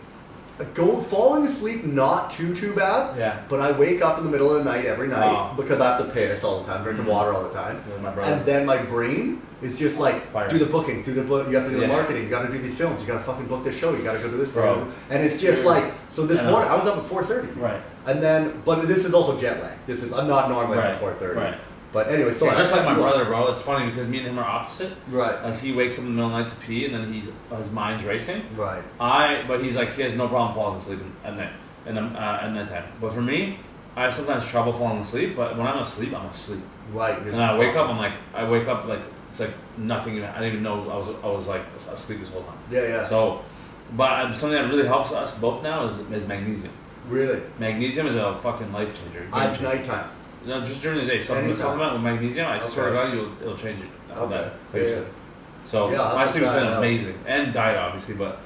Speaker 1: falling asleep not too bad.
Speaker 2: Yeah.
Speaker 1: But I wake up in the middle of the night every night because I have to piss all the time, drinking water all the time. And then my brain is just like, do the booking, you have to do the marketing, you gotta do these films, you gotta fucking book this show, you gotta go do this,
Speaker 2: bro.
Speaker 1: And it's just like, so this morning I was up at 4:30.
Speaker 2: Right.
Speaker 1: And then, but this is also jet lag. I'm not normally up at 4:30.
Speaker 2: Right.
Speaker 1: But anyway, so
Speaker 2: just like my brother, bro. It's funny because me and him are opposite.
Speaker 1: Right.
Speaker 2: Like he wakes up in the middle of the night to pee, and then his mind's racing.
Speaker 1: Right.
Speaker 2: But he's like he has no problem falling asleep at night, and then time. But for me, I have sometimes trouble falling asleep. But when I'm asleep, I'm asleep.
Speaker 1: Right.
Speaker 2: And I wake up, like it's like nothing. I didn't even know I was like asleep this whole time.
Speaker 1: Yeah.
Speaker 2: So, but something that really helps us both now is magnesium.
Speaker 1: Really.
Speaker 2: Magnesium is a fucking life changer.
Speaker 1: At nighttime.
Speaker 2: No, just during the day. Supplement with magnesium. I swear to God, it'll change it.
Speaker 1: Okay.
Speaker 2: So my sleep's been amazing, and diet obviously, but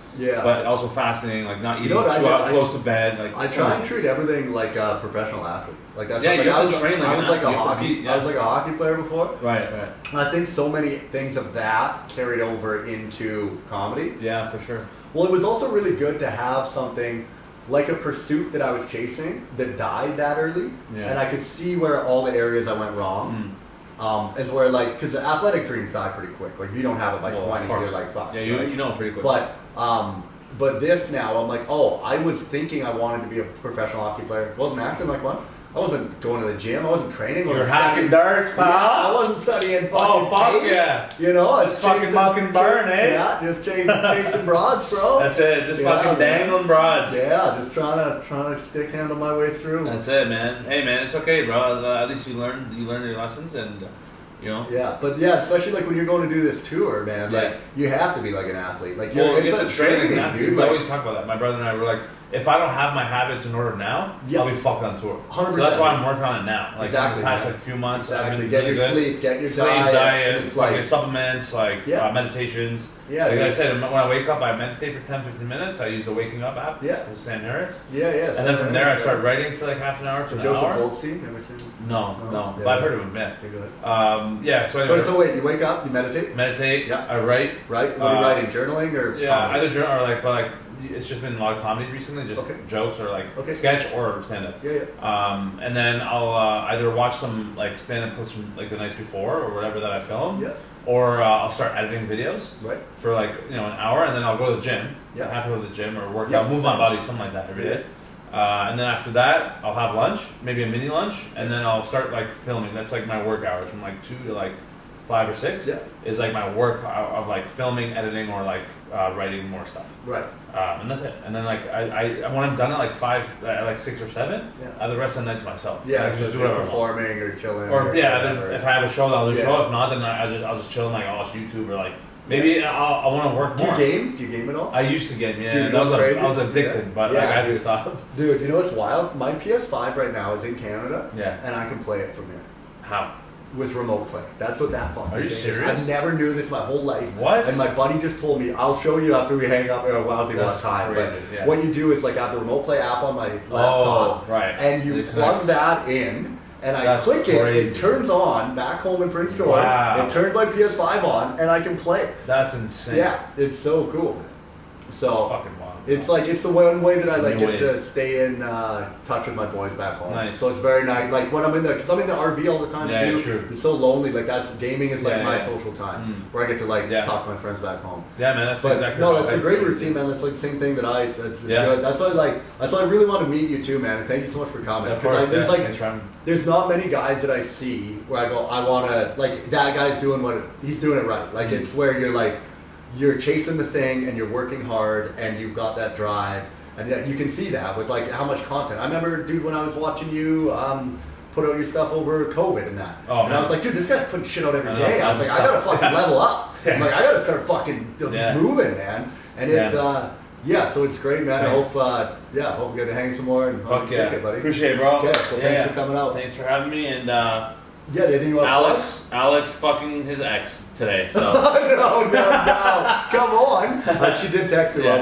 Speaker 2: also fasting, like not eating too close to bed. Like
Speaker 1: I try and treat everything like a professional athlete. Like that's
Speaker 2: you have to train like
Speaker 1: I was like a hockey. I was like a hockey player before.
Speaker 2: Right.
Speaker 1: And I think so many things of that carried over into comedy.
Speaker 2: Yeah, for sure.
Speaker 1: Well, it was also really good to have something like a pursuit that I was chasing that died that early, and I could see where all the areas I went wrong. Is where like, because the athletic dreams die pretty quick. Like if you don't have it by 20, you're like fuck.
Speaker 2: Yeah, you know pretty quick.
Speaker 1: But this now, I'm like, oh, I was thinking I wanted to be a professional hockey player. Wasn't acting like one. I wasn't going to the gym. I wasn't training. I
Speaker 2: You're
Speaker 1: wasn't
Speaker 2: hacking
Speaker 1: studying.
Speaker 2: darts, pal.
Speaker 1: Yeah, I wasn't studying fucking
Speaker 2: Oh, fuck
Speaker 1: tape.
Speaker 2: yeah.
Speaker 1: You know, it's
Speaker 2: fucking mucking burn, eh?
Speaker 1: Yeah, just chasing broads, bro.
Speaker 2: That's it. Just
Speaker 1: Yeah,
Speaker 2: fucking
Speaker 1: man.
Speaker 2: dangling broads.
Speaker 1: Yeah, just trying to stick handle my way through.
Speaker 2: That's it, man. Hey, man, it's okay, bro. At least you learned your lessons, and you know.
Speaker 1: Yeah, but yeah, especially like when you're going to do this tour, man. Like
Speaker 2: Yeah.
Speaker 1: you have to be like an athlete. Like
Speaker 2: Well,
Speaker 1: it's
Speaker 2: it's
Speaker 1: a
Speaker 2: a training,
Speaker 1: training,
Speaker 2: dude.
Speaker 1: dude.
Speaker 2: We
Speaker 1: Like,
Speaker 2: always talk about that. My brother and I were like, if I don't have my habits in order now,
Speaker 1: Yeah.
Speaker 2: I'll be fucked on tour.
Speaker 1: 100%.
Speaker 2: So that's why I'm working on it now. Like
Speaker 1: Exactly,
Speaker 2: the past
Speaker 1: man.
Speaker 2: like few months, I've
Speaker 1: exactly.
Speaker 2: been
Speaker 1: Get
Speaker 2: really
Speaker 1: your
Speaker 2: good.
Speaker 1: sleep, get your
Speaker 2: Sleep,
Speaker 1: diet.
Speaker 2: diet,
Speaker 1: and it's
Speaker 2: fucking
Speaker 1: like
Speaker 2: supplements, like
Speaker 1: Yeah.
Speaker 2: meditations.
Speaker 1: Yeah,
Speaker 2: like
Speaker 1: dude.
Speaker 2: I said, when I wake up, I meditate for 10-15 minutes. I use the waking up app.
Speaker 1: Yeah.
Speaker 2: It's Sam Harris.
Speaker 1: yeah.
Speaker 2: And then from there, I start writing for like half an hour to an
Speaker 1: Joseph
Speaker 2: hour.
Speaker 1: Goldstein, ever seen him?
Speaker 2: No.
Speaker 1: Yeah.
Speaker 2: But I've heard of him, yeah.
Speaker 1: Okay, go ahead.
Speaker 2: Yeah, so anyway,
Speaker 1: So wait, you wake up, you meditate,
Speaker 2: meditate,
Speaker 1: Yeah.
Speaker 2: I write.
Speaker 1: right? What are you writing? Journaling or
Speaker 2: Yeah,
Speaker 1: comedy?
Speaker 2: either journal or like, but like, it's just been a lot of comedy recently, just
Speaker 1: Okay.
Speaker 2: jokes or like
Speaker 1: Okay.
Speaker 2: sketch or stand up.
Speaker 1: Yeah, yeah.
Speaker 2: And then I'll either watch some like stand up clips from like the nights before or whatever that I filmed,
Speaker 1: Yeah.
Speaker 2: or I'll start editing videos
Speaker 1: Right.
Speaker 2: for like an hour, and then I'll go to the gym.
Speaker 1: Yeah.
Speaker 2: I have to go to the gym or work
Speaker 1: Yeah,
Speaker 2: out, move my
Speaker 1: same.
Speaker 2: body, something like that every day. And then after that, I'll have lunch, maybe a mini lunch, and then I'll start like filming. That's like my work hours from like 2 to like 5 or 6.
Speaker 1: Yeah.
Speaker 2: Is like my work of like filming, editing, or like writing more stuff.
Speaker 1: Right.
Speaker 2: And that's it. And then like I when I'm done at like 6 or 7,
Speaker 1: Yeah.
Speaker 2: I have the rest of the night to myself.
Speaker 1: Yeah,
Speaker 2: I can just do
Speaker 1: you're
Speaker 2: whatever I want.
Speaker 1: performing or chilling.
Speaker 2: Or yeah,
Speaker 1: whatever.
Speaker 2: then if I have a show, I'll do a
Speaker 1: Yeah.
Speaker 2: show. If not, then I'll just chill and like I'll watch YouTube or like maybe I want to work
Speaker 1: Do you
Speaker 2: more.
Speaker 1: game? Do you game at all?
Speaker 2: I used to game, yeah.
Speaker 1: Dude, you
Speaker 2: that
Speaker 1: know
Speaker 2: was
Speaker 1: what's crazy?
Speaker 2: I was addicted,
Speaker 1: Yeah.
Speaker 2: but
Speaker 1: Yeah,
Speaker 2: like, I had to
Speaker 1: dude.
Speaker 2: stop.
Speaker 1: Dude, you know what's wild? My PS5 right now is in Canada.
Speaker 2: Yeah.
Speaker 1: And I can play it from here
Speaker 2: How?
Speaker 1: with remote play. That's what that fucking
Speaker 2: Are you
Speaker 1: thing is.
Speaker 2: serious?
Speaker 1: I never knew this my whole life.
Speaker 2: What?
Speaker 1: And my buddy just told me, I'll show you after we hang up. Well, I
Speaker 2: That's
Speaker 1: time.
Speaker 2: crazy,
Speaker 1: But
Speaker 2: yeah.
Speaker 1: what you do is like I have the remote play app on my laptop.
Speaker 2: right.
Speaker 1: And you
Speaker 2: It
Speaker 1: plug
Speaker 2: connects.
Speaker 1: that in. And I
Speaker 2: That's
Speaker 1: click it,
Speaker 2: crazy.
Speaker 1: it turns on back home in Prince George.
Speaker 2: Wow.
Speaker 1: It turns my PS5 on, and I can play.
Speaker 2: That's insane.
Speaker 1: Yeah, it's so cool. So
Speaker 2: It's fucking wild.
Speaker 1: it's like it's the one way that I like
Speaker 2: New
Speaker 1: get
Speaker 2: wave.
Speaker 1: to stay in touch with my boys back home.
Speaker 2: Nice.
Speaker 1: So it's very nice. Like when I'm in because I'm in the RV all the time
Speaker 2: Yeah,
Speaker 1: too.
Speaker 2: true.
Speaker 1: It's so lonely. Like that's gaming is like
Speaker 2: Yeah,
Speaker 1: my
Speaker 2: yeah.
Speaker 1: social time
Speaker 2: Mm.
Speaker 1: where I get to like
Speaker 2: Yeah.
Speaker 1: talk to my friends back home.
Speaker 2: Yeah, man, that's
Speaker 1: But
Speaker 2: exactly
Speaker 1: no,
Speaker 2: what
Speaker 1: that's a
Speaker 2: I
Speaker 1: great
Speaker 2: think.
Speaker 1: routine, man. That's like the same thing that that's
Speaker 2: Yeah.
Speaker 1: good. That's why that's why I really want to meet you too, man. And thank you so much for coming.
Speaker 2: Of
Speaker 1: 'Cause
Speaker 2: course,
Speaker 1: there's
Speaker 2: yeah.
Speaker 1: like
Speaker 2: Thanks for having me.
Speaker 1: there's not many guys that I see where I go, I want to, like, that guy's doing he's doing it right. Like, it's where you're like, you're chasing the thing and you're working hard and you've got that drive. And yet you can see that with, like, how much content. I remember, dude, when I was watching you put out your stuff over COVID and that.
Speaker 2: Oh,
Speaker 1: and
Speaker 2: man.
Speaker 1: I was like, dude, this guy's putting shit out every
Speaker 2: I know,
Speaker 1: day. I was like, I got to fucking level up.
Speaker 2: Yeah.
Speaker 1: I'm like, I got to start fucking
Speaker 2: Yeah.
Speaker 1: moving, man. And so it's great, man.
Speaker 2: Thanks.
Speaker 1: I hope we get to hang some more and
Speaker 2: Fuck yeah.
Speaker 1: kick it, buddy.
Speaker 2: Appreciate it, bro.
Speaker 1: Okay, so thanks for coming out.
Speaker 2: Thanks for having me, and
Speaker 1: Yeah, anything you want to
Speaker 2: Alex fucking his ex today. So.
Speaker 1: no, come on. She did text me.
Speaker 2: Yeah.